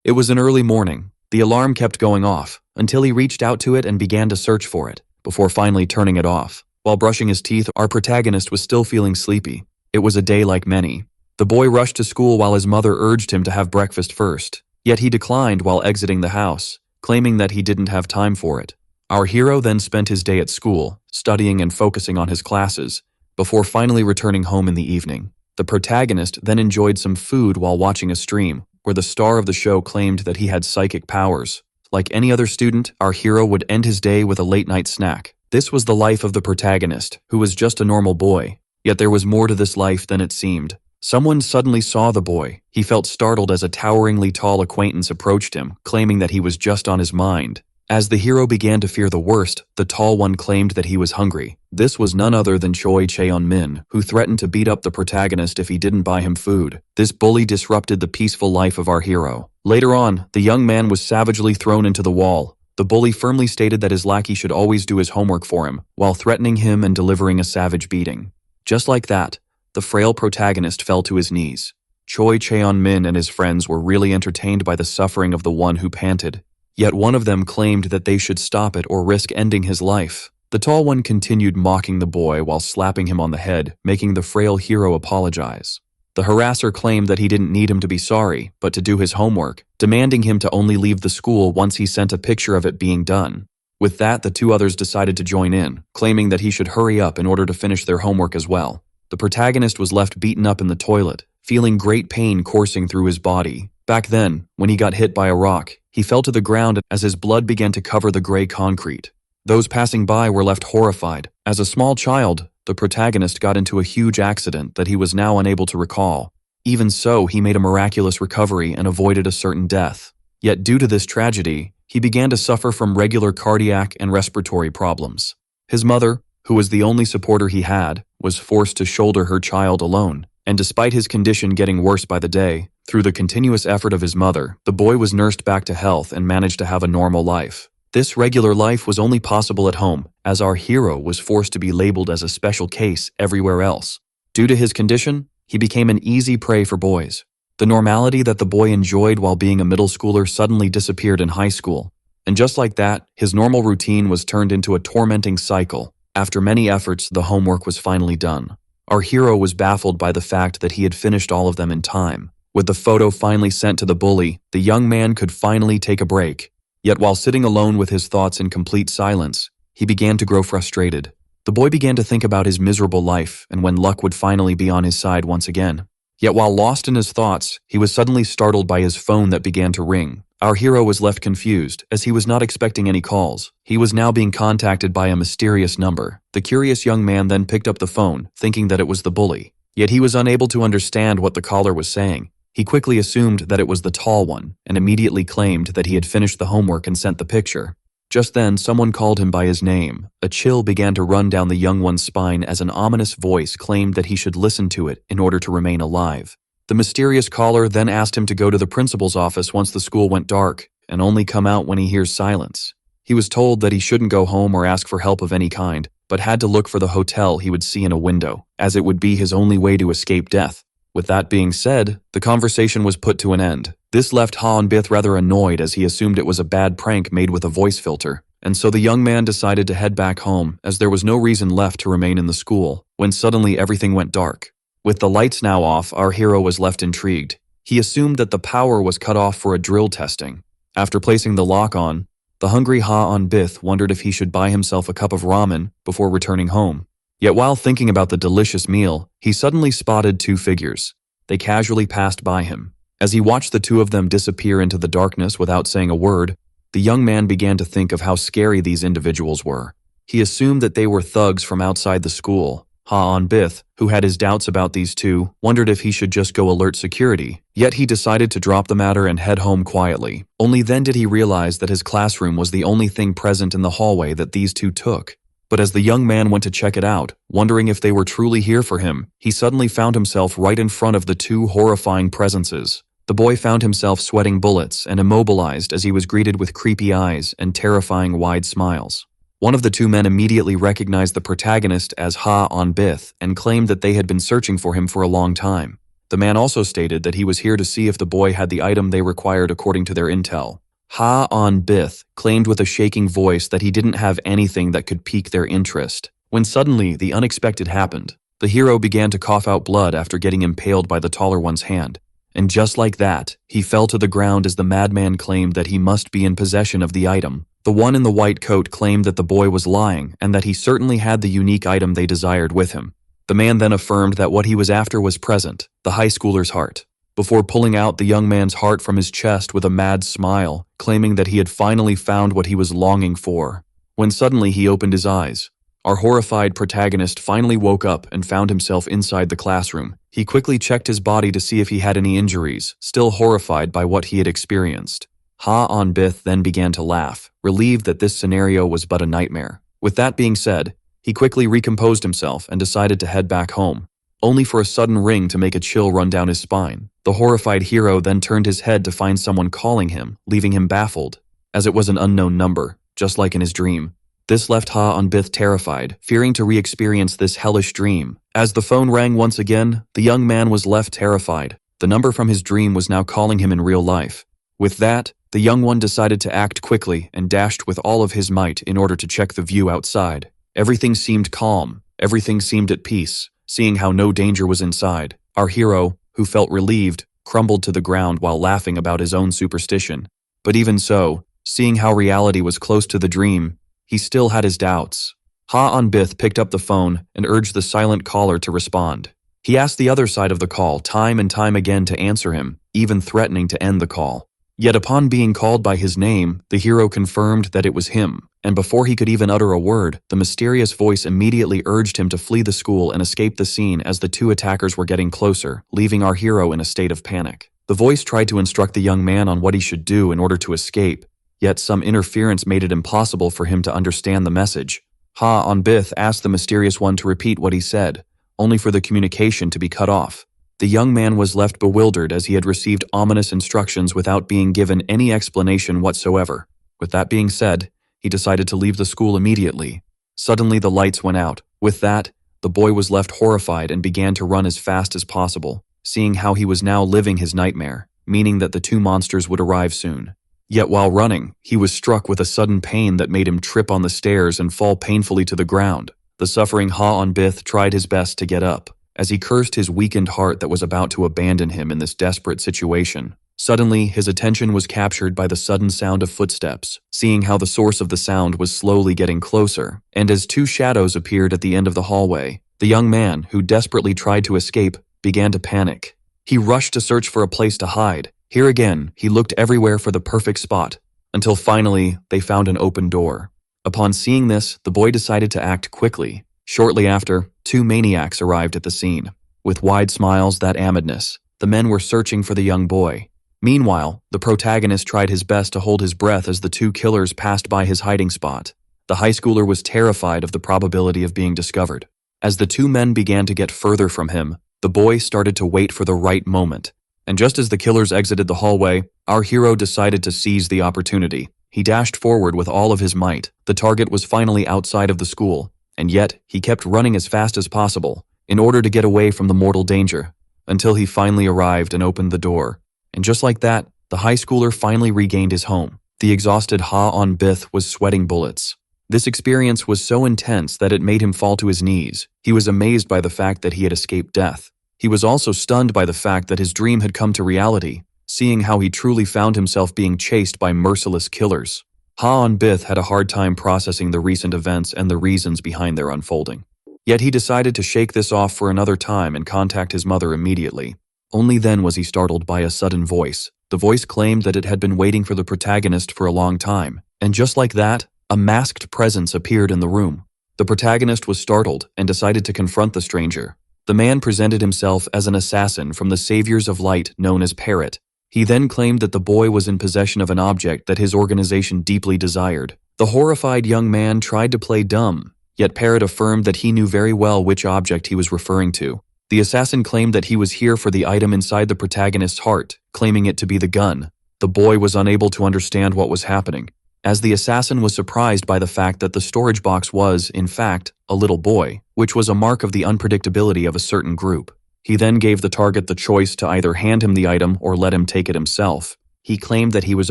It was an early morning. The alarm kept going off, until he reached out to it and began to search for it, before finally turning it off. While brushing his teeth, our protagonist was still feeling sleepy. It was a day like many. The boy rushed to school while his mother urged him to have breakfast first. Yet he declined while exiting the house, claiming that he didn't have time for it. Our hero then spent his day at school, studying and focusing on his classes, before finally returning home in the evening. The protagonist then enjoyed some food while watching a stream, where the star of the show claimed that he had psychic powers. Like any other student, our hero would end his day with a late-night snack. This was the life of the protagonist, who was just a normal boy. Yet there was more to this life than it seemed. Someone suddenly saw the boy. He felt startled as a toweringly tall acquaintance approached him, claiming that he was just on his mind. As the hero began to fear the worst, the tall one claimed that he was hungry. This was none other than Choi Cheon-min, who threatened to beat up the protagonist if he didn't buy him food. This bully disrupted the peaceful life of our hero. Later on, the young man was savagely thrown into the wall. The bully firmly stated that his lackey should always do his homework for him, while threatening him and delivering a savage beating. Just like that, the frail protagonist fell to his knees. Choi Cheon-min and his friends were really entertained by the suffering of the one who panted. Yet one of them claimed that they should stop it or risk ending his life. The tall one continued mocking the boy while slapping him on the head, making the frail hero apologize. The harasser claimed that he didn't need him to be sorry, but to do his homework, demanding him to only leave the school once he sent a picture of it being done. With that, the two others decided to join in, claiming that he should hurry up in order to finish their homework as well. The protagonist was left beaten up in the toilet, feeling great pain coursing through his body. Back then, when he got hit by a rock, he fell to the ground as his blood began to cover the gray concrete. Those passing by were left horrified. As a small child, the protagonist got into a huge accident that he was now unable to recall. Even so, he made a miraculous recovery and avoided a certain death. Yet due to this tragedy, he began to suffer from regular cardiac and respiratory problems. His mother, who was the only supporter he had, was forced to shoulder her child alone. And despite his condition getting worse by the day, through the continuous effort of his mother, the boy was nursed back to health and managed to have a normal life. This regular life was only possible at home, as our hero was forced to be labeled as a special case everywhere else. Due to his condition, he became an easy prey for boys. The normality that the boy enjoyed while being a middle schooler suddenly disappeared in high school. And just like that, his normal routine was turned into a tormenting cycle. After many efforts, the homework was finally done. Our hero was baffled by the fact that he had finished all of them in time. With the photo finally sent to the bully, the young man could finally take a break. Yet while sitting alone with his thoughts in complete silence, he began to grow frustrated. The boy began to think about his miserable life and when luck would finally be on his side once again. Yet while lost in his thoughts, he was suddenly startled by his phone that began to ring. Our hero was left confused, as he was not expecting any calls. He was now being contacted by a mysterious number. The curious young man then picked up the phone, thinking that it was the bully. Yet he was unable to understand what the caller was saying. He quickly assumed that it was the tall one, and immediately claimed that he had finished the homework and sent the picture. Just then, someone called him by his name. A chill began to run down the young one's spine as an ominous voice claimed that he should listen to it in order to remain alive. The mysterious caller then asked him to go to the principal's office once the school went dark, and only come out when he hears silence. He was told that he shouldn't go home or ask for help of any kind, but had to look for the hotel he would see in a window, as it would be his only way to escape death. With that being said, the conversation was put to an end. This left Ha-on-bith rather annoyed as he assumed it was a bad prank made with a voice filter, and so the young man decided to head back home as there was no reason left to remain in the school, when suddenly everything went dark. With the lights now off, our hero was left intrigued. He assumed that the power was cut off for a drill testing. After placing the lock on, the hungry Ha-on-bith wondered if he should buy himself a cup of ramen before returning home. Yet while thinking about the delicious meal, he suddenly spotted two figures. They casually passed by him. As he watched the two of them disappear into the darkness without saying a word, the young man began to think of how scary these individuals were. He assumed that they were thugs from outside the school. Ha-on-bith, who had his doubts about these two, wondered if he should just go alert security. Yet he decided to drop the matter and head home quietly. Only then did he realize that his classroom was the only thing present in the hallway that these two took. But as the young man went to check it out, wondering if they were truly here for him, he suddenly found himself right in front of the two horrifying presences. The boy found himself sweating bullets and immobilized as he was greeted with creepy eyes and terrifying wide smiles. One of the two men immediately recognized the protagonist as Ha-on-bith and claimed that they had been searching for him for a long time. The man also stated that he was here to see if the boy had the item they required according to their intel. Ha-on-bith claimed with a shaking voice that he didn't have anything that could pique their interest. When suddenly the unexpected happened. The hero began to cough out blood after getting impaled by the taller one's hand. And just like that, he fell to the ground as the madman claimed that he must be in possession of the item. The one in the white coat claimed that the boy was lying and that he certainly had the unique item they desired with him. The man then affirmed that what he was after was present, the high schooler's heart, before pulling out the young man's heart from his chest with a mad smile, claiming that he had finally found what he was longing for. When suddenly he opened his eyes. Our horrified protagonist finally woke up and found himself inside the classroom. He quickly checked his body to see if he had any injuries, still horrified by what he had experienced. Ha-on-bith then began to laugh, relieved that this scenario was but a nightmare. With that being said, he quickly recomposed himself and decided to head back home, only for a sudden ring to make a chill run down his spine. The horrified hero then turned his head to find someone calling him, leaving him baffled, as it was an unknown number, just like in his dream. This left Ha-on-bith terrified, fearing to re-experience this hellish dream. As the phone rang once again, the young man was left terrified. The number from his dream was now calling him in real life. With that, the young one decided to act quickly and dashed with all of his might in order to check the view outside. Everything seemed calm, everything seemed at peace. Seeing how no danger was inside, our hero, who felt relieved, crumbled to the ground while laughing about his own superstition. But even so, seeing how reality was close to the dream, he still had his doubts. Ha-on-bith picked up the phone and urged the silent caller to respond. He asked the other side of the call time and time again to answer him, even threatening to end the call. Yet upon being called by his name, the hero confirmed that it was him, and before he could even utter a word, the mysterious voice immediately urged him to flee the school and escape the scene as the two attackers were getting closer, leaving our hero in a state of panic. The voice tried to instruct the young man on what he should do in order to escape, yet some interference made it impossible for him to understand the message. Ha-on-bith asked the mysterious one to repeat what he said, only for the communication to be cut off. The young man was left bewildered as he had received ominous instructions without being given any explanation whatsoever. With that being said, he decided to leave the school immediately. Suddenly the lights went out. With that, the boy was left horrified and began to run as fast as possible, seeing how he was now living his nightmare, meaning that the two monsters would arrive soon. Yet while running, he was struck with a sudden pain that made him trip on the stairs and fall painfully to the ground. The suffering Ha-on-bith tried his best to get up, as he cursed his weakened heart that was about to abandon him in this desperate situation. Suddenly, his attention was captured by the sudden sound of footsteps, seeing how the source of the sound was slowly getting closer, and as two shadows appeared at the end of the hallway, the young man, who desperately tried to escape, began to panic. He rushed to search for a place to hide. Here again, he looked everywhere for the perfect spot, until finally, they found an open door. Upon seeing this, the boy decided to act quickly. Shortly after, two maniacs arrived at the scene. With wide smiles that amidness, the men were searching for the young boy. Meanwhile, the protagonist tried his best to hold his breath as the two killers passed by his hiding spot. The high schooler was terrified of the probability of being discovered. As the two men began to get further from him, the boy started to wait for the right moment. And just as the killers exited the hallway, our hero decided to seize the opportunity. He dashed forward with all of his might. The target was finally outside of the school, and yet he kept running as fast as possible in order to get away from the mortal danger, until he finally arrived and opened the door. And just like that, the high schooler finally regained his home. The exhausted Ha-on-bith was sweating bullets. This experience was so intense that it made him fall to his knees. He was amazed by the fact that he had escaped death. He was also stunned by the fact that his dream had come to reality, seeing how he truly found himself being chased by merciless killers. Ha-on-bith had a hard time processing the recent events and the reasons behind their unfolding. Yet he decided to shake this off for another time and contact his mother immediately. Only then was he startled by a sudden voice. The voice claimed that it had been waiting for the protagonist for a long time, and just like that, a masked presence appeared in the room. The protagonist was startled and decided to confront the stranger. The man presented himself as an assassin from the Saviors of Light known as Parrot. He then claimed that the boy was in possession of an object that his organization deeply desired. The horrified young man tried to play dumb, yet Parrot affirmed that he knew very well which object he was referring to. The assassin claimed that he was here for the item inside the protagonist's heart, claiming it to be the gun. The boy was unable to understand what was happening, as the assassin was surprised by the fact that the storage box was, in fact, a little boy, which was a mark of the unpredictability of a certain group. He then gave the target the choice to either hand him the item or let him take it himself. He claimed that he was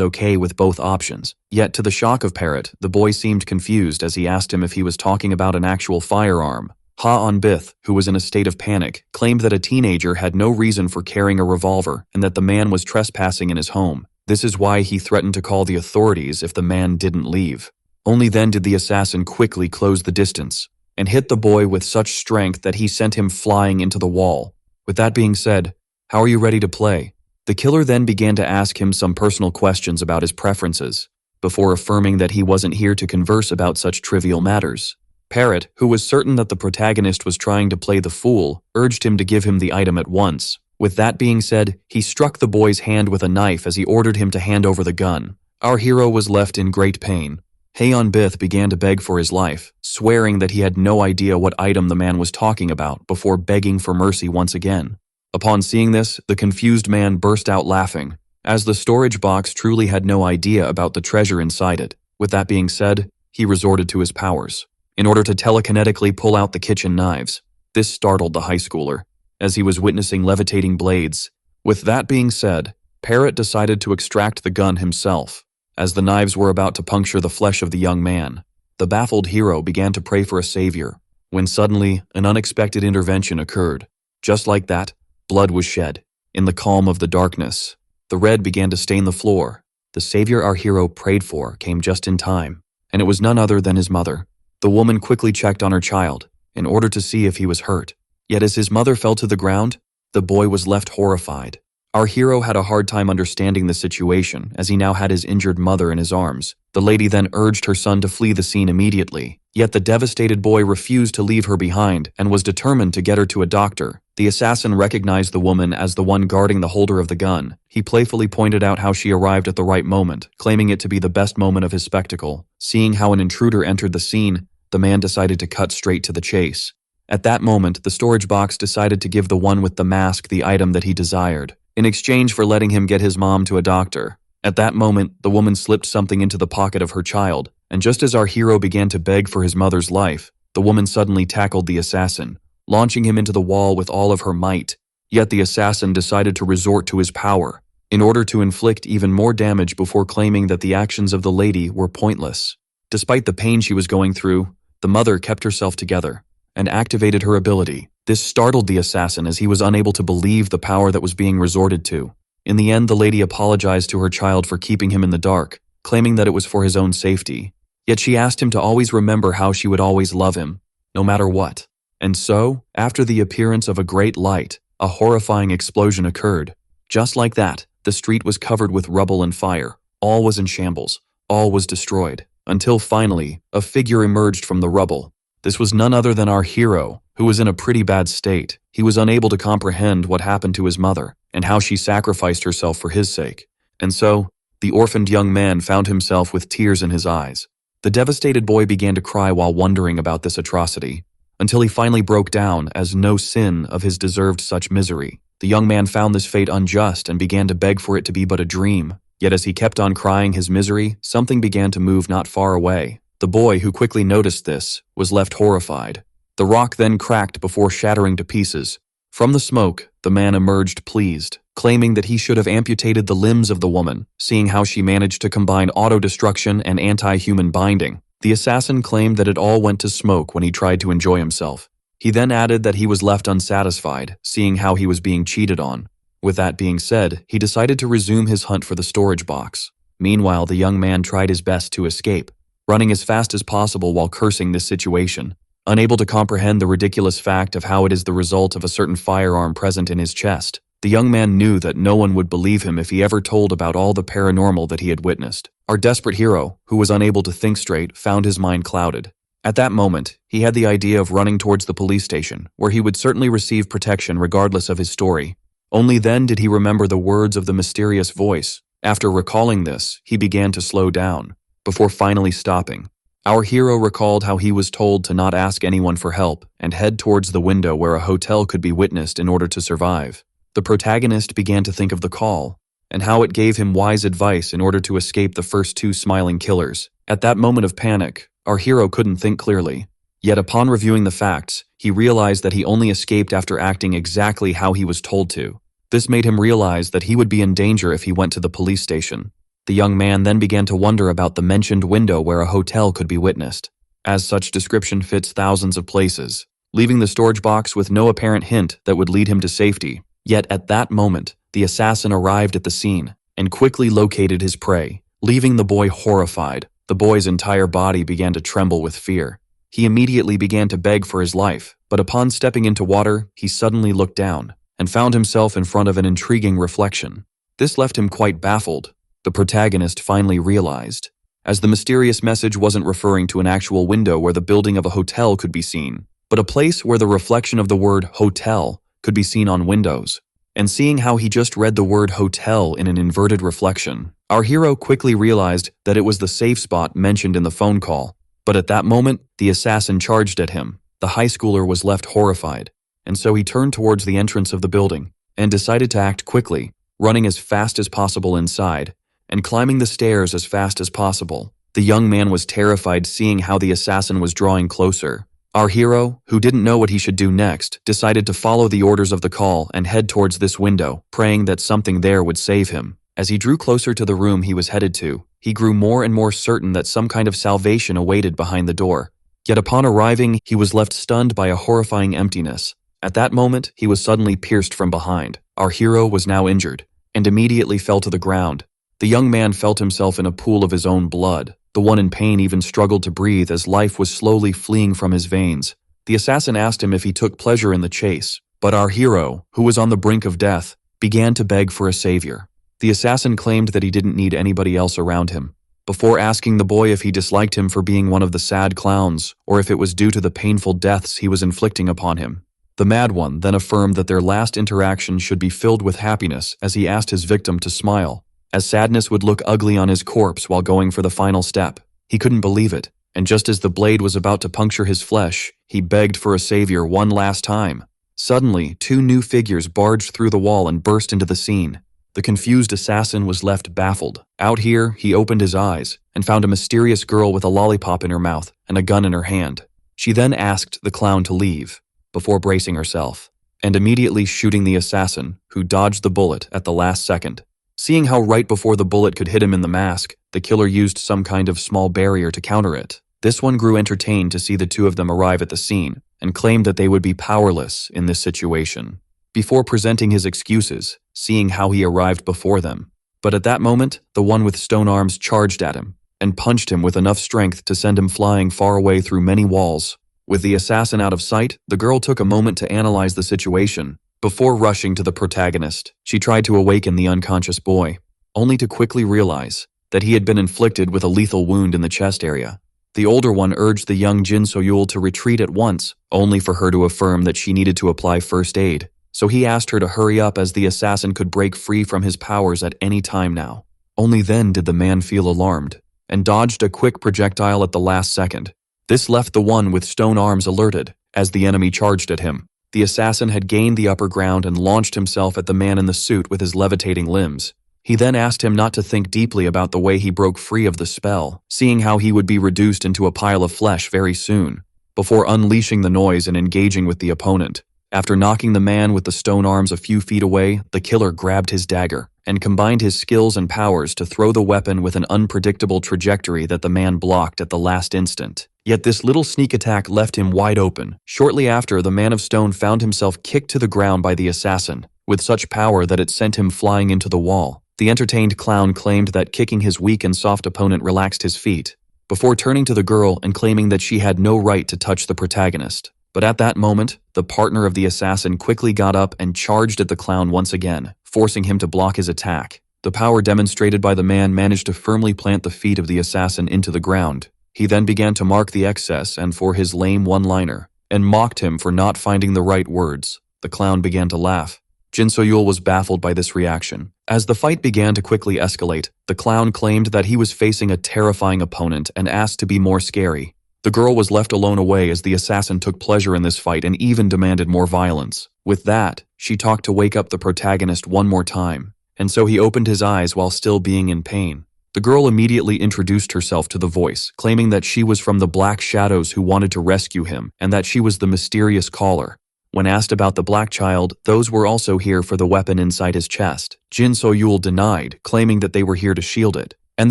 okay with both options. Yet, to the shock of Parrot, the boy seemed confused as he asked him if he was talking about an actual firearm. Ha-on-Bith, who was in a state of panic, claimed that a teenager had no reason for carrying a revolver and that the man was trespassing in his home. This is why he threatened to call the authorities if the man didn't leave. Only then did the assassin quickly close the distance and hit the boy with such strength that he sent him flying into the wall. With that being said, how are you ready to play? The killer then began to ask him some personal questions about his preferences, before affirming that he wasn't here to converse about such trivial matters. Parrot, who was certain that the protagonist was trying to play the fool, urged him to give him the item at once. With that being said, he struck the boy's hand with a knife as he ordered him to hand over the gun. Our hero was left in great pain. Ha-on-Bith began to beg for his life, swearing that he had no idea what item the man was talking about before begging for mercy once again. Upon seeing this, the confused man burst out laughing, as the storage box truly had no idea about the treasure inside it. With that being said, he resorted to his powers in order to telekinetically pull out the kitchen knives. This startled the high schooler, as he was witnessing levitating blades. With that being said, Parrot decided to extract the gun himself, as the knives were about to puncture the flesh of the young man. The baffled hero began to pray for a savior, when suddenly an unexpected intervention occurred. Just like that, blood was shed. In the calm of the darkness, the red began to stain the floor. The savior our hero prayed for came just in time, and it was none other than his mother. The woman quickly checked on her child, in order to see if he was hurt. Yet as his mother fell to the ground, the boy was left horrified. Our hero had a hard time understanding the situation, as he now had his injured mother in his arms. The lady then urged her son to flee the scene immediately. Yet the devastated boy refused to leave her behind and was determined to get her to a doctor. The assassin recognized the woman as the one guarding the holder of the gun. He playfully pointed out how she arrived at the right moment, claiming it to be the best moment of his spectacle. Seeing how an intruder entered the scene, the man decided to cut straight to the chase. At that moment, the storage box decided to give the one with the mask the item that he desired, in exchange for letting him get his mom to a doctor. At that moment, the woman slipped something into the pocket of her child, and just as our hero began to beg for his mother's life, the woman suddenly tackled the assassin, launching him into the wall with all of her might. Yet the assassin decided to resort to his power, in order to inflict even more damage before claiming that the actions of the lady were pointless. Despite the pain she was going through, the mother kept herself together and activated her ability. This startled the assassin as he was unable to believe the power that was being resorted to. In the end, the lady apologized to her child for keeping him in the dark, claiming that it was for his own safety. Yet she asked him to always remember how she would always love him, no matter what. And so, after the appearance of a great light, a horrifying explosion occurred. Just like that, the street was covered with rubble and fire. All was in shambles. All was destroyed. Until finally, a figure emerged from the rubble. This was none other than our hero, who was in a pretty bad state. He was unable to comprehend what happened to his mother, and how she sacrificed herself for his sake. And so, the orphaned young man found himself with tears in his eyes. The devastated boy began to cry while wondering about this atrocity, until he finally broke down, as no sin of his deserved such misery. The young man found this fate unjust and began to beg for it to be but a dream. Yet as he kept on crying his misery, something began to move not far away. The boy, who quickly noticed this, was left horrified. The rock then cracked before shattering to pieces. From the smoke, the man emerged pleased, claiming that he should have amputated the limbs of the woman, seeing how she managed to combine auto-destruction and anti-human binding. The assassin claimed that it all went to smoke when he tried to enjoy himself. He then added that he was left unsatisfied, seeing how he was being cheated on. With that being said, he decided to resume his hunt for the storage box. Meanwhile, the young man tried his best to escape, running as fast as possible while cursing this situation. Unable to comprehend the ridiculous fact of how it is the result of a certain firearm present in his chest, the young man knew that no one would believe him if he ever told about all the paranormal that he had witnessed. Our desperate hero, who was unable to think straight, found his mind clouded. At that moment, he had the idea of running towards the police station, where he would certainly receive protection regardless of his story. Only then did he remember the words of the mysterious voice. After recalling this, he began to slow down, before finally stopping. Our hero recalled how he was told to not ask anyone for help and head towards the window where a hotel could be witnessed in order to survive. The protagonist began to think of the call, and how it gave him wise advice in order to escape the first two smiling killers. At that moment of panic, our hero couldn't think clearly. Yet upon reviewing the facts, he realized that he only escaped after acting exactly how he was told to. This made him realize that he would be in danger if he went to the police station. The young man then began to wonder about the mentioned window where a hotel could be witnessed, as such description fits thousands of places, leaving the storage box with no apparent hint that would lead him to safety. Yet at that moment, the assassin arrived at the scene and quickly located his prey, leaving the boy horrified. The boy's entire body began to tremble with fear. He immediately began to beg for his life, but upon stepping into water, he suddenly looked down and found himself in front of an intriguing reflection. This left him quite baffled. The protagonist finally realized, as the mysterious message wasn't referring to an actual window where the building of a hotel could be seen, but a place where the reflection of the word hotel could be seen on windows. And seeing how he just read the word hotel in an inverted reflection, our hero quickly realized that it was the safe spot mentioned in the phone call. But at that moment, the assassin charged at him. The high schooler was left horrified, and so he turned towards the entrance of the building and decided to act quickly, running as fast as possible inside and climbing the stairs as fast as possible. The young man was terrified seeing how the assassin was drawing closer. Our hero, who didn't know what he should do next, decided to follow the orders of the call and head towards this window, praying that something there would save him. As he drew closer to the room he was headed to, he grew more and more certain that some kind of salvation awaited behind the door. Yet upon arriving, he was left stunned by a horrifying emptiness. At that moment, he was suddenly pierced from behind. Our hero was now injured and immediately fell to the ground. The young man felt himself in a pool of his own blood. The one in pain even struggled to breathe as life was slowly fleeing from his veins. The assassin asked him if he took pleasure in the chase, but our hero, who was on the brink of death, began to beg for a savior. The assassin claimed that he didn't need anybody else around him. Before asking the boy if he disliked him for being one of the sad clowns or if it was due to the painful deaths he was inflicting upon him, the mad one then affirmed that their last interaction should be filled with happiness as he asked his victim to smile, as sadness would look ugly on his corpse while going for the final step. He couldn't believe it, and just as the blade was about to puncture his flesh, he begged for a savior one last time. Suddenly, two new figures barged through the wall and burst into the scene. The confused assassin was left baffled. Out here, he opened his eyes and found a mysterious girl with a lollipop in her mouth and a gun in her hand. She then asked the clown to leave, before bracing herself, and immediately shooting the assassin, who dodged the bullet at the last second. Seeing how right before the bullet could hit him in the mask, the killer used some kind of small barrier to counter it. This one grew entertained to see the two of them arrive at the scene and claimed that they would be powerless in this situation, before presenting his excuses, seeing how he arrived before them. But at that moment, the one with stone arms charged at him and punched him with enough strength to send him flying far away through many walls. With the assassin out of sight, the girl took a moment to analyze the situation. Before rushing to the protagonist, she tried to awaken the unconscious boy, only to quickly realize that he had been inflicted with a lethal wound in the chest area. The older one urged the young Jin So-yul to retreat at once, only for her to affirm that she needed to apply first aid. So he asked her to hurry up as the assassin could break free from his powers at any time now. Only then did the man feel alarmed, and dodged a quick projectile at the last second. This left the one with stone arms alerted, as the enemy charged at him. The assassin had gained the upper ground and launched himself at the man in the suit with his levitating limbs. He then asked him not to think deeply about the way he broke free of the spell, seeing how he would be reduced into a pile of flesh very soon, before unleashing the noise and engaging with the opponent. After knocking the man with the stone arms a few feet away, the killer grabbed his dagger and combined his skills and powers to throw the weapon with an unpredictable trajectory that the man blocked at the last instant. Yet this little sneak attack left him wide open. Shortly after, the man of stone found himself kicked to the ground by the assassin, with such power that it sent him flying into the wall. The entertained clown claimed that kicking his weak and soft opponent relaxed his feet, before turning to the girl and claiming that she had no right to touch the protagonist. But at that moment, the partner of the assassin quickly got up and charged at the clown once again, forcing him to block his attack. The power demonstrated by the man managed to firmly plant the feet of the assassin into the ground. He then began to mark the excess and for his lame one-liner, and mocked him for not finding the right words. The clown began to laugh. Jin So-yul was baffled by this reaction. As the fight began to quickly escalate, the clown claimed that he was facing a terrifying opponent and asked to be more scary. The girl was left alone away as the assassin took pleasure in this fight and even demanded more violence. With that, she talked to wake up the protagonist one more time, and so he opened his eyes while still being in pain. The girl immediately introduced herself to the voice, claiming that she was from the Black Shadows who wanted to rescue him and that she was the mysterious caller. When asked about the black child, those were also here for the weapon inside his chest. Jin So-yul denied, claiming that they were here to shield it, and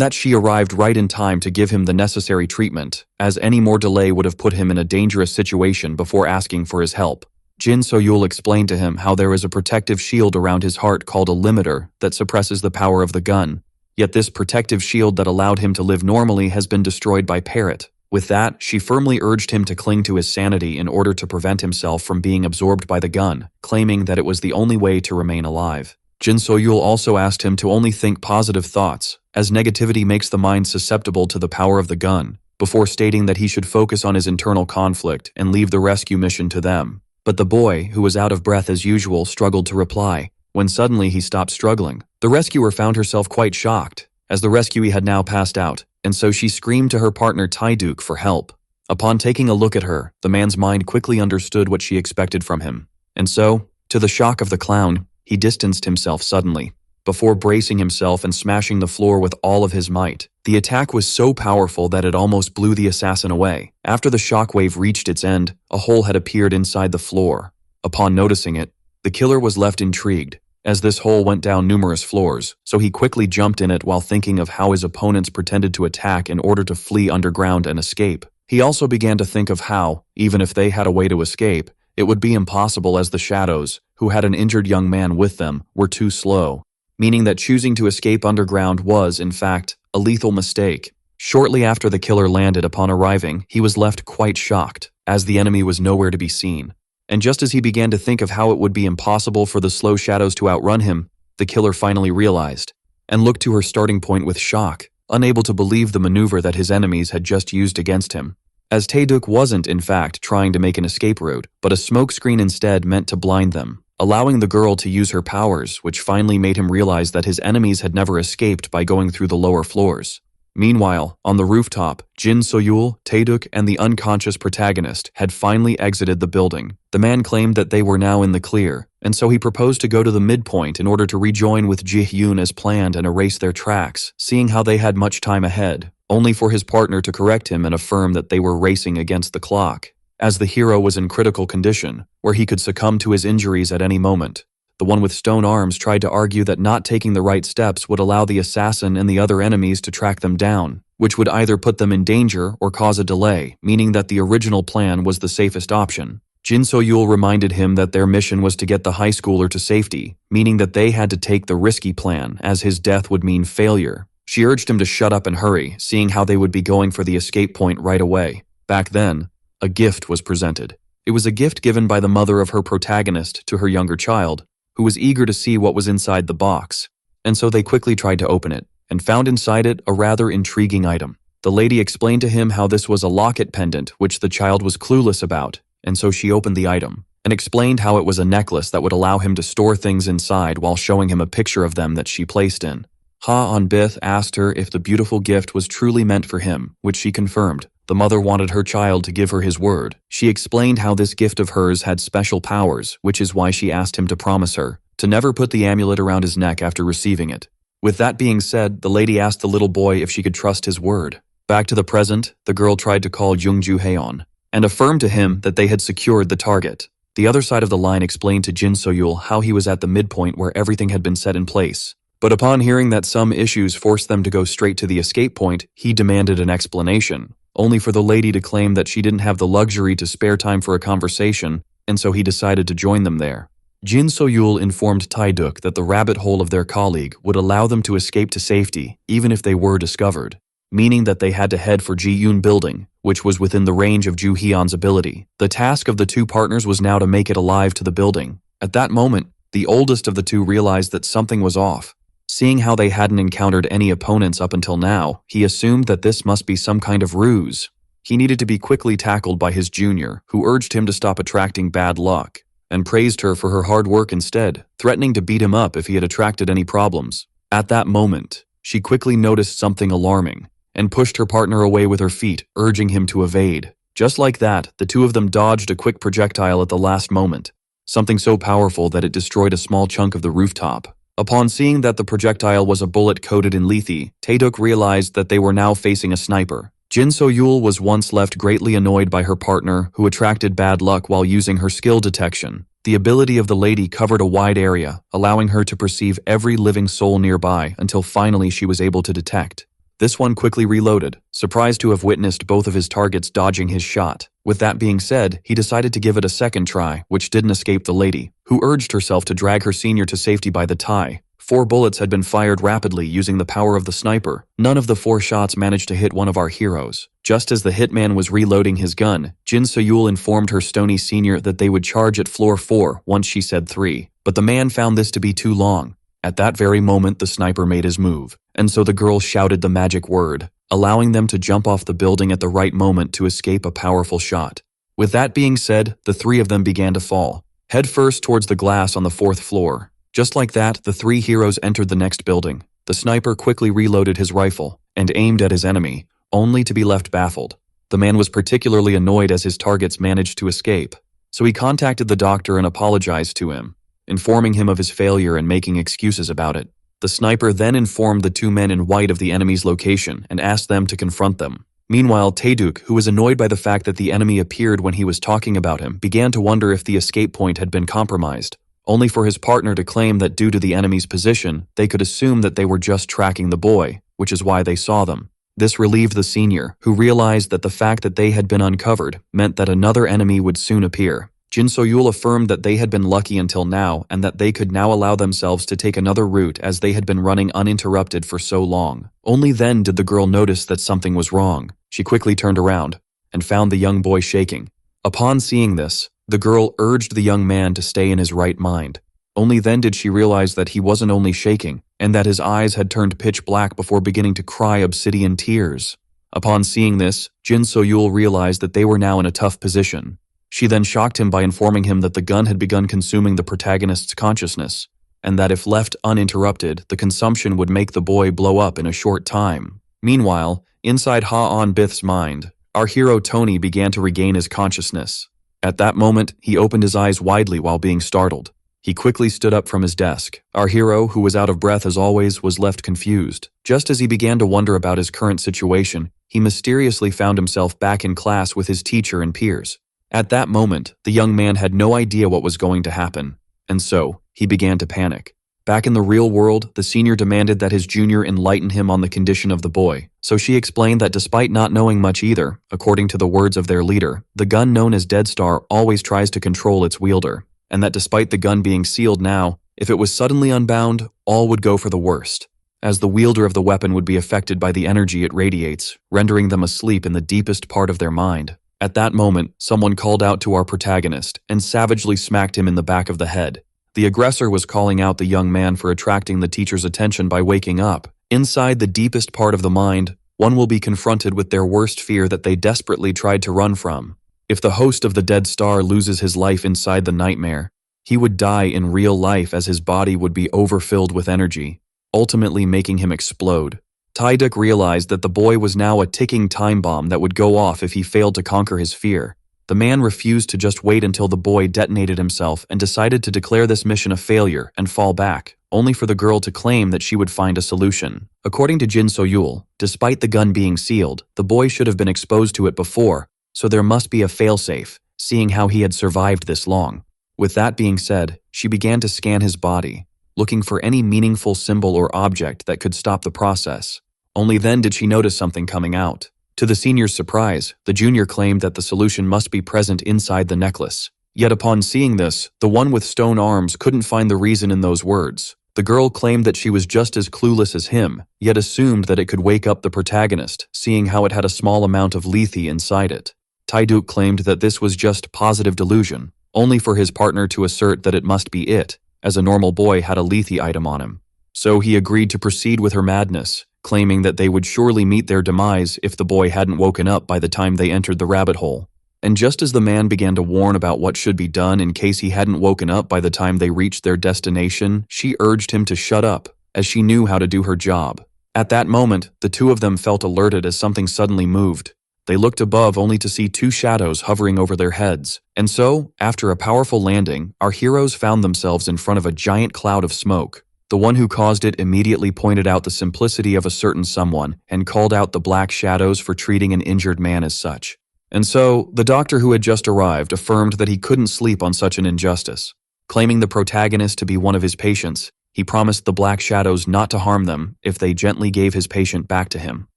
that she arrived right in time to give him the necessary treatment, as any more delay would have put him in a dangerous situation before asking for his help. Jin So-yul explained to him how there is a protective shield around his heart called a limiter that suppresses the power of the gun. Yet this protective shield that allowed him to live normally has been destroyed by Parrot. With that, she firmly urged him to cling to his sanity in order to prevent himself from being absorbed by the gun, claiming that it was the only way to remain alive. Jin So-yul also asked him to only think positive thoughts, as negativity makes the mind susceptible to the power of the gun, before stating that he should focus on his internal conflict and leave the rescue mission to them. But the boy, who was out of breath as usual, struggled to reply, when suddenly he stopped struggling. The rescuer found herself quite shocked, as the rescuee had now passed out, and so she screamed to her partner Tae-duk for help. Upon taking a look at her, the man's mind quickly understood what she expected from him. And so, to the shock of the clown, he distanced himself suddenly, before bracing himself and smashing the floor with all of his might. The attack was so powerful that it almost blew the assassin away. After the shockwave reached its end, a hole had appeared inside the floor. Upon noticing it, the killer was left intrigued, as this hole went down numerous floors, so he quickly jumped in it while thinking of how his opponents pretended to attack in order to flee underground and escape. He also began to think of how, even if they had a way to escape, it would be impossible as the Shadows, who had an injured young man with them, were too slow, meaning that choosing to escape underground was, in fact, a lethal mistake. Shortly after the killer landed upon arriving, he was left quite shocked, as the enemy was nowhere to be seen. And just as he began to think of how it would be impossible for the slow Shadows to outrun him, the killer finally realized, and looked to her starting point with shock, unable to believe the maneuver that his enemies had just used against him. As Tae-duk wasn't, in fact, trying to make an escape route, but a smokescreen instead meant to blind them, allowing the girl to use her powers, which finally made him realize that his enemies had never escaped by going through the lower floors. Meanwhile, on the rooftop, Jin So-yul, Tae-duk, and the unconscious protagonist had finally exited the building. The man claimed that they were now in the clear, and so he proposed to go to the midpoint in order to rejoin with Ji-hyun as planned and erase their tracks, seeing how they had much time ahead, only for his partner to correct him and affirm that they were racing against the clock, as the hero was in critical condition, where he could succumb to his injuries at any moment. The one with stone arms tried to argue that not taking the right steps would allow the assassin and the other enemies to track them down, which would either put them in danger or cause a delay, meaning that the original plan was the safest option. Jin So-yul reminded him that their mission was to get the high schooler to safety, meaning that they had to take the risky plan, as his death would mean failure. She urged him to shut up and hurry, seeing how they would be going for the escape point right away. Back then, a gift was presented. It was a gift given by the mother of her protagonist to her younger child, who was eager to see what was inside the box, and so they quickly tried to open it, and found inside it a rather intriguing item. The lady explained to him how this was a locket pendant which the child was clueless about, and so she opened the item, and explained how it was a necklace that would allow him to store things inside while showing him a picture of them that she placed in. Ha-on-bith asked her if the beautiful gift was truly meant for him, which she confirmed. The mother wanted her child to give her his word. She explained how this gift of hers had special powers, which is why she asked him to promise her to never put the amulet around his neck after receiving it. With that being said, the lady asked the little boy if she could trust his word. Back to the present, the girl tried to call Jung-ju Haeon, and affirmed to him that they had secured the target. The other side of the line explained to Jin So-yul how he was at the midpoint where everything had been set in place. But upon hearing that some issues forced them to go straight to the escape point, he demanded an explanation, only for the lady to claim that she didn't have the luxury to spare time for a conversation, and so he decided to join them there. Jin So-yul informed Tae-duk that the rabbit hole of their colleague would allow them to escape to safety, even if they were discovered, meaning that they had to head for Ji-yoon building, which was within the range of Ju Hyun's ability. The task of the two partners was now to make it alive to the building. At that moment, the oldest of the two realized that something was off. Seeing how they hadn't encountered any opponents up until now, he assumed that this must be some kind of ruse. He needed to be quickly tackled by his junior, who urged him to stop attracting bad luck, and praised her for her hard work instead, threatening to beat him up if he had attracted any problems. At that moment, she quickly noticed something alarming, and pushed her partner away with her feet, urging him to evade. Just like that, the two of them dodged a quick projectile at the last moment, something so powerful that it destroyed a small chunk of the rooftop. Upon seeing that the projectile was a bullet coated in lethe, Taeduk realized that they were now facing a sniper. Jin So-yul was once left greatly annoyed by her partner, who attracted bad luck while using her skill detection. The ability of the lady covered a wide area, allowing her to perceive every living soul nearby until finally she was able to detect. This one quickly reloaded, surprised to have witnessed both of his targets dodging his shot. With that being said, he decided to give it a second try, which didn't escape the lady, who urged herself to drag her senior to safety by the tie. 4 bullets had been fired rapidly using the power of the sniper. None of the 4 shots managed to hit one of our heroes. Just as the hitman was reloading his gun, Jin So-yul informed her stony senior that they would charge at floor 4 once she said 3. But the man found this to be too long. At that very moment, the sniper made his move, and so the girl shouted the magic word, allowing them to jump off the building at the right moment to escape a powerful shot. With that being said, the 3 of them began to fall, headfirst towards the glass on the 4th floor. Just like that, the 3 heroes entered the next building. The sniper quickly reloaded his rifle and aimed at his enemy, only to be left baffled. The man was particularly annoyed as his targets managed to escape, so he contacted the doctor and apologized to him, informing him of his failure and making excuses about it. The sniper then informed the 2 men in white of the enemy's location and asked them to confront them. Meanwhile, Taeduk, who was annoyed by the fact that the enemy appeared when he was talking about him, began to wonder if the escape point had been compromised, only for his partner to claim that due to the enemy's position, they could assume that they were just tracking the boy, which is why they saw them. This relieved the senior, who realized that the fact that they had been uncovered meant that another enemy would soon appear. Jin So-yul affirmed that they had been lucky until now and that they could now allow themselves to take another route as they had been running uninterrupted for so long. Only then did the girl notice that something was wrong. She quickly turned around and found the young boy shaking. Upon seeing this, the girl urged the young man to stay in his right mind. Only then did she realize that he wasn't only shaking, and that his eyes had turned pitch black before beginning to cry obsidian tears. Upon seeing this, Jin So-yul realized that they were now in a tough position. She then shocked him by informing him that the gun had begun consuming the protagonist's consciousness, and that if left uninterrupted, the consumption would make the boy blow up in a short time. Meanwhile, inside Ha-on-bith's mind, our hero Tony began to regain his consciousness. At that moment, he opened his eyes widely while being startled. He quickly stood up from his desk. Our hero, who was out of breath as always, was left confused. Just as he began to wonder about his current situation, he mysteriously found himself back in class with his teacher and peers. At that moment, the young man had no idea what was going to happen, and so he began to panic. Back in the real world, the senior demanded that his junior enlighten him on the condition of the boy, so she explained that despite not knowing much either, according to the words of their leader, the gun known as Dead Star always tries to control its wielder, and that despite the gun being sealed now, if it was suddenly unbound, all would go for the worst, as the wielder of the weapon would be affected by the energy it radiates, rendering them asleep in the deepest part of their mind. At that moment, someone called out to our protagonist and savagely smacked him in the back of the head. The aggressor was calling out the young man for attracting the teacher's attention by waking up. Inside the deepest part of the mind, one will be confronted with their worst fear that they desperately tried to run from. If the host of the Dead Star loses his life inside the nightmare, he would die in real life as his body would be overfilled with energy, ultimately making him explode. Taeduk realized that the boy was now a ticking time bomb that would go off if he failed to conquer his fear. The man refused to just wait until the boy detonated himself and decided to declare this mission a failure and fall back, only for the girl to claim that she would find a solution. According to Jin So-yul, despite the gun being sealed, the boy should have been exposed to it before, so there must be a failsafe, seeing how he had survived this long. With that being said, she began to scan his body, looking for any meaningful symbol or object that could stop the process. Only then did she notice something coming out. To the senior's surprise, the junior claimed that the solution must be present inside the necklace. Yet upon seeing this, the one with stone arms couldn't find the reason in those words. The girl claimed that she was just as clueless as him, yet assumed that it could wake up the protagonist, seeing how it had a small amount of lethe inside it. Taeduk claimed that this was just positive delusion, only for his partner to assert that it must be it, as a normal boy had a lethe item on him. So he agreed to proceed with her madness, claiming that they would surely meet their demise if the boy hadn't woken up by the time they entered the rabbit hole. And just as the man began to warn about what should be done in case he hadn't woken up by the time they reached their destination, she urged him to shut up, as she knew how to do her job. At that moment, the 2 of them felt alerted as something suddenly moved. They looked above only to see 2 shadows hovering over their heads. And so, after a powerful landing, our heroes found themselves in front of a giant cloud of smoke. The one who caused it immediately pointed out the simplicity of a certain someone and called out the black shadows for treating an injured man as such. And so, the doctor who had just arrived affirmed that he couldn't sleep on such an injustice. Claiming the protagonist to be one of his patients, he promised the black shadows not to harm them if they gently gave his patient back to him,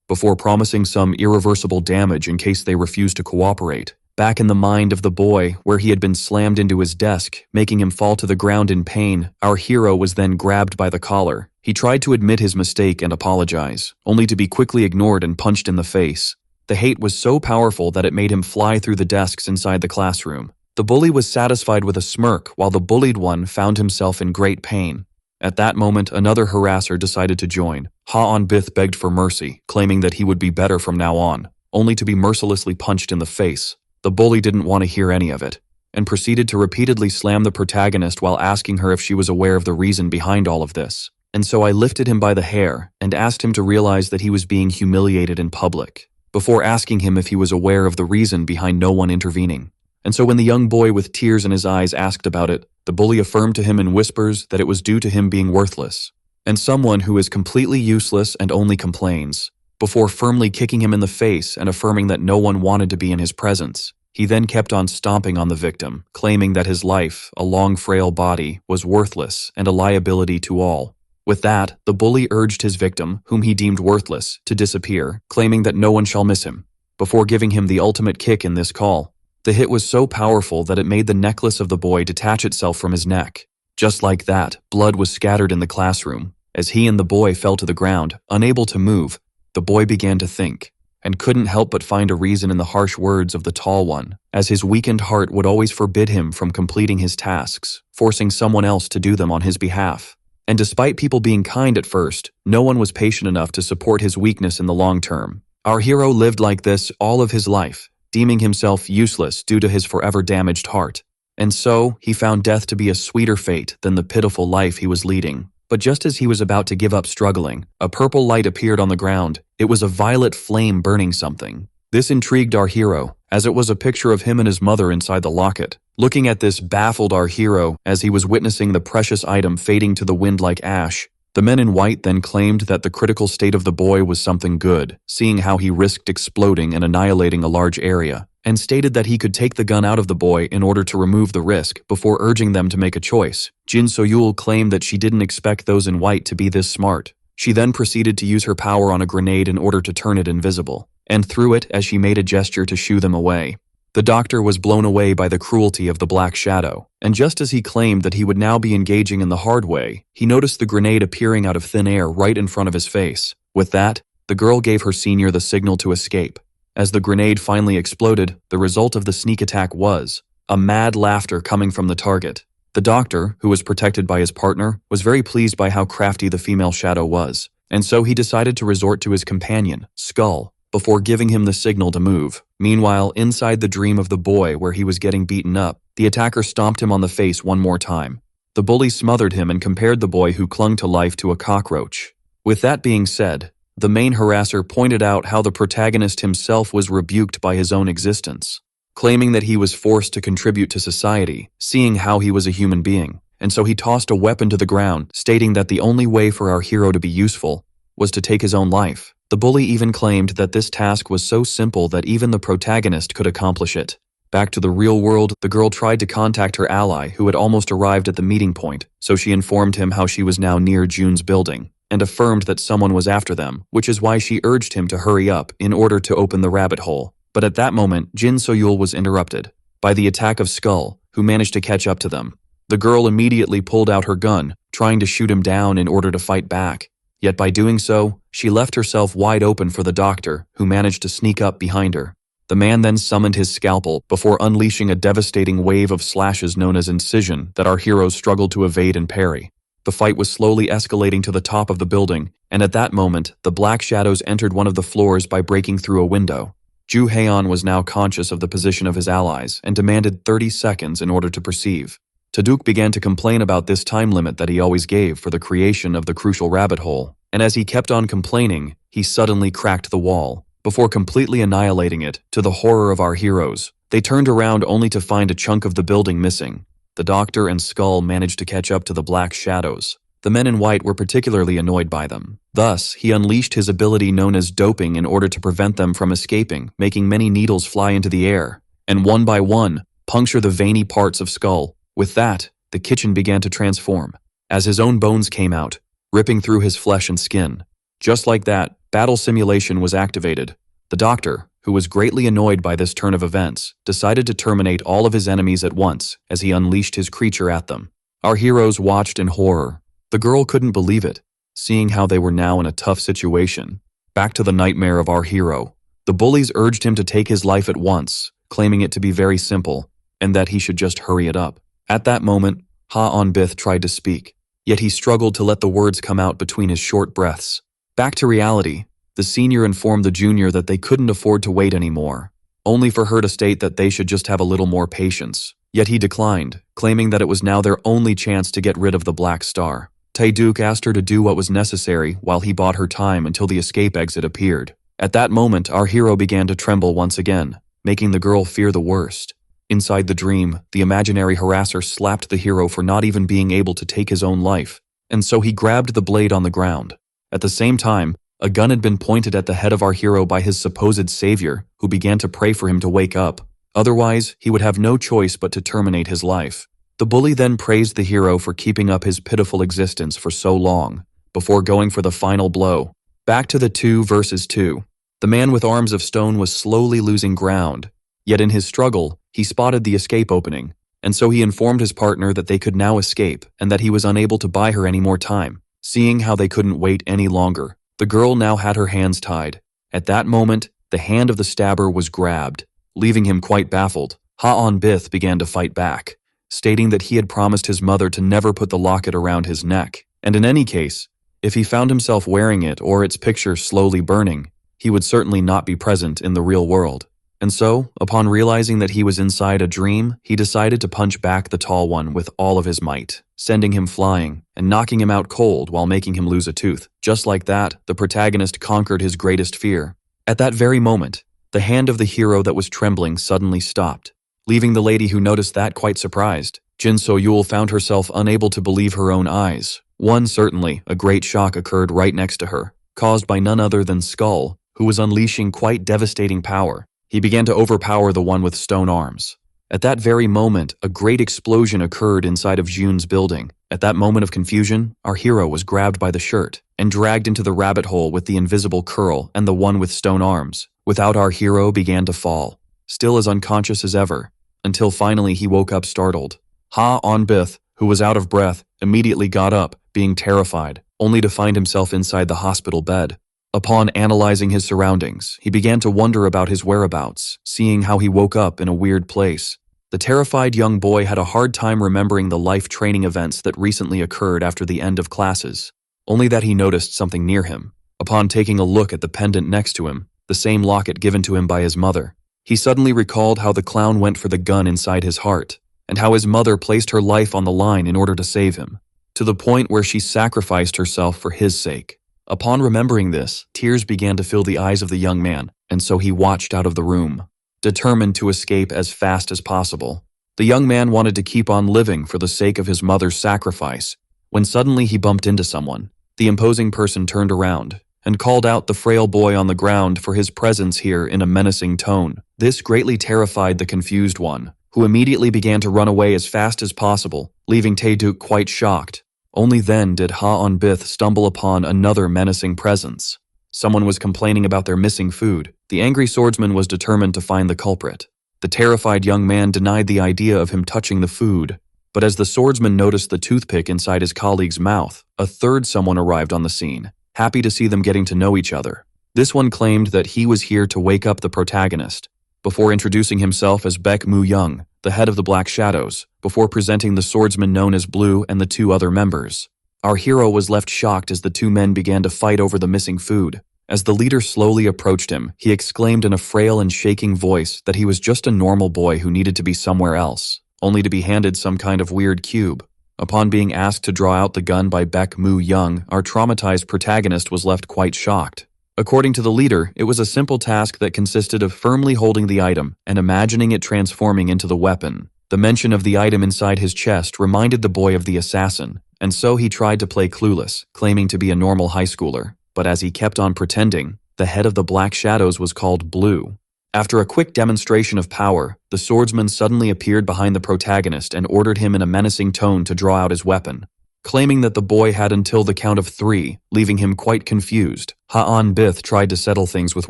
before promising some irreversible damage in case they refused to cooperate. Back in the mind of the boy, where he had been slammed into his desk, making him fall to the ground in pain, our hero was then grabbed by the collar. He tried to admit his mistake and apologize, only to be quickly ignored and punched in the face. The hate was so powerful that it made him fly through the desks inside the classroom. The bully was satisfied with a smirk, while the bullied one found himself in great pain. At that moment, another harasser decided to join. Ha-on-bith begged for mercy, claiming that he would be better from now on, only to be mercilessly punched in the face. The bully didn't want to hear any of it, and proceeded to repeatedly slam the protagonist while asking her if she was aware of the reason behind all of this. And so I lifted him by the hair and asked him to realize that he was being humiliated in public, before asking him if he was aware of the reason behind no one intervening. And so when the young boy with tears in his eyes asked about it, the bully affirmed to him in whispers that it was due to him being worthless, and someone who is completely useless and only complains, before firmly kicking him in the face and affirming that no one wanted to be in his presence. He then kept on stomping on the victim, claiming that his life, a long frail body, was worthless and a liability to all. With that, the bully urged his victim, whom he deemed worthless, to disappear, claiming that no one shall miss him, before giving him the ultimate kick in this call. The hit was so powerful that it made the necklace of the boy detach itself from his neck. Just like that, blood was scattered in the classroom. As he and the boy fell to the ground, unable to move, the boy began to think, and couldn't help but find a reason in the harsh words of the tall one, as his weakened heart would always forbid him from completing his tasks, forcing someone else to do them on his behalf. And despite people being kind at first, no one was patient enough to support his weakness in the long term. Our hero lived like this all of his life, deeming himself useless due to his forever damaged heart. And so, he found death to be a sweeter fate than the pitiful life he was leading. But just as he was about to give up struggling, a purple light appeared on the ground. It was a violet flame burning something. This intrigued our hero, as it was a picture of him and his mother inside the locket. Looking at this baffled our hero as he was witnessing the precious item fading to the wind like ash. The men in white then claimed that the critical state of the boy was something good, seeing how he risked exploding and annihilating a large area, and stated that he could take the gun out of the boy in order to remove the risk before urging them to make a choice. Jin So-yul claimed that she didn't expect those in white to be this smart. She then proceeded to use her power on a grenade in order to turn it invisible, and threw it as she made a gesture to shoo them away. The doctor was blown away by the cruelty of the Black Shadow, and just as he claimed that he would now be engaging in the hard way, he noticed the grenade appearing out of thin air right in front of his face. With that, the girl gave her senior the signal to escape. As the grenade finally exploded, the result of the sneak attack was a mad laughter coming from the target. The doctor, who was protected by his partner, was very pleased by how crafty the female shadow was, and so he decided to resort to his companion, Skull, before giving him the signal to move. Meanwhile, inside the dream of the boy where he was getting beaten up, the attacker stomped him on the face one more time. The bully smothered him and compared the boy who clung to life to a cockroach. With that being said, the main harasser pointed out how the protagonist himself was rebuked by his own existence, claiming that he was forced to contribute to society, seeing how he was a human being, and so he tossed a weapon to the ground, stating that the only way for our hero to be useful was to take his own life. The bully even claimed that this task was so simple that even the protagonist could accomplish it. Back to the real world, the girl tried to contact her ally who had almost arrived at the meeting point, so she informed him how she was now near June's building, and affirmed that someone was after them, which is why she urged him to hurry up in order to open the rabbit hole. But at that moment, Jin So-yul was interrupted by the attack of Skull, who managed to catch up to them. The girl immediately pulled out her gun, trying to shoot him down in order to fight back. Yet by doing so, she left herself wide open for the doctor, who managed to sneak up behind her. The man then summoned his scalpel before unleashing a devastating wave of slashes known as incision that our heroes struggled to evade and parry. The fight was slowly escalating to the top of the building, and at that moment, the Black Shadows entered one of the floors by breaking through a window. Ju Haeon was now conscious of the position of his allies and demanded 30 seconds in order to perceive. Taduk began to complain about this time limit that he always gave for the creation of the crucial rabbit hole, and as he kept on complaining, he suddenly cracked the wall, before completely annihilating it. To the horror of our heroes, they turned around only to find a chunk of the building missing. The doctor and Skull managed to catch up to the Black Shadows. The men in white were particularly annoyed by them. Thus, he unleashed his ability known as doping in order to prevent them from escaping, making many needles fly into the air, and one by one, puncture the veiny parts of Skull. With that, the kitchen began to transform, as his own bones came out, ripping through his flesh and skin. Just like that, battle simulation was activated. The doctor, who was greatly annoyed by this turn of events, decided to terminate all of his enemies at once as he unleashed his creature at them. Our heroes watched in horror. The girl couldn't believe it, seeing how they were now in a tough situation. Back to the nightmare of our hero. The bullies urged him to take his life at once, claiming it to be very simple, and that he should just hurry it up. At that moment, Ha-on-Bith tried to speak, yet he struggled to let the words come out between his short breaths. Back to reality, the senior informed the junior that they couldn't afford to wait anymore, only for her to state that they should just have a little more patience. Yet he declined, claiming that it was now their only chance to get rid of the Black Star. Tae-Duke asked her to do what was necessary while he bought her time until the escape exit appeared. At that moment, our hero began to tremble once again, making the girl fear the worst. Inside the dream, the imaginary harasser slapped the hero for not even being able to take his own life, and so he grabbed the blade on the ground. At the same time, a gun had been pointed at the head of our hero by his supposed savior, who began to pray for him to wake up. Otherwise, he would have no choice but to terminate his life. The bully then praised the hero for keeping up his pitiful existence for so long, before going for the final blow. Back to the 2 versus 2. The man with arms of stone was slowly losing ground, yet in his struggle, he spotted the escape opening, and so he informed his partner that they could now escape and that he was unable to buy her any more time. Seeing how they couldn't wait any longer, the girl now had her hands tied. At that moment, the hand of the stabber was grabbed, leaving him quite baffled. Ha-on-Bith began to fight back, stating that he had promised his mother to never put the locket around his neck, and in any case, if he found himself wearing it or its picture slowly burning, he would certainly not be present in the real world. And so, upon realizing that he was inside a dream, he decided to punch back the tall one with all of his might, sending him flying and knocking him out cold while making him lose a tooth. Just like that, the protagonist conquered his greatest fear. At that very moment, the hand of the hero that was trembling suddenly stopped, leaving the lady who noticed that quite surprised. Jin So-yul found herself unable to believe her own eyes. Certainly, a great shock occurred right next to her, caused by none other than Skull, who was unleashing quite devastating power. He began to overpower the one with stone arms. At that very moment, a great explosion occurred inside of Jun's building. At that moment of confusion, our hero was grabbed by the shirt and dragged into the rabbit hole with the invisible curl and the one with stone arms. Without, our hero began to fall, still as unconscious as ever, until finally he woke up startled. Ha-on-Bith, who was out of breath, immediately got up, being terrified, only to find himself inside the hospital bed. Upon analyzing his surroundings, he began to wonder about his whereabouts, seeing how he woke up in a weird place. The terrified young boy had a hard time remembering the life training events that recently occurred after the end of classes, only that he noticed something near him. Upon taking a look at the pendant next to him, the same locket given to him by his mother, he suddenly recalled how the clown went for the gun inside his heart, and how his mother placed her life on the line in order to save him, to the point where she sacrificed herself for his sake. Upon remembering this, tears began to fill the eyes of the young man, and so he watched out of the room, determined to escape as fast as possible. The young man wanted to keep on living for the sake of his mother's sacrifice, when suddenly he bumped into someone. The imposing person turned around and called out the frail boy on the ground for his presence here in a menacing tone. This greatly terrified the confused one, who immediately began to run away as fast as possible, leaving Tae-Duke quite shocked. Only then did Ha-on-Bith stumble upon another menacing presence. Someone was complaining about their missing food. The angry swordsman was determined to find the culprit. The terrified young man denied the idea of him touching the food, but as the swordsman noticed the toothpick inside his colleague's mouth, a third someone arrived on the scene, happy to see them getting to know each other. This one claimed that he was here to wake up the protagonist, before introducing himself as Baek Mu-young, the head of the Black Shadows, before presenting the swordsman known as Blue and the 2 other members. Our hero was left shocked as the 2 men began to fight over the missing food. As the leader slowly approached him, he exclaimed in a frail and shaking voice that he was just a normal boy who needed to be somewhere else, only to be handed some kind of weird cube. Upon being asked to draw out the gun by Baek Mu-young, our traumatized protagonist was left quite shocked. According to the leader, it was a simple task that consisted of firmly holding the item and imagining it transforming into the weapon. The mention of the item inside his chest reminded the boy of the assassin, and so he tried to play clueless, claiming to be a normal high schooler. But as he kept on pretending, the head of the Black Shadows was called Blue. After a quick demonstration of power, the swordsman suddenly appeared behind the protagonist and ordered him in a menacing tone to draw out his weapon, claiming that the boy had until the count of 3, leaving him quite confused. Ha'an Bith tried to settle things with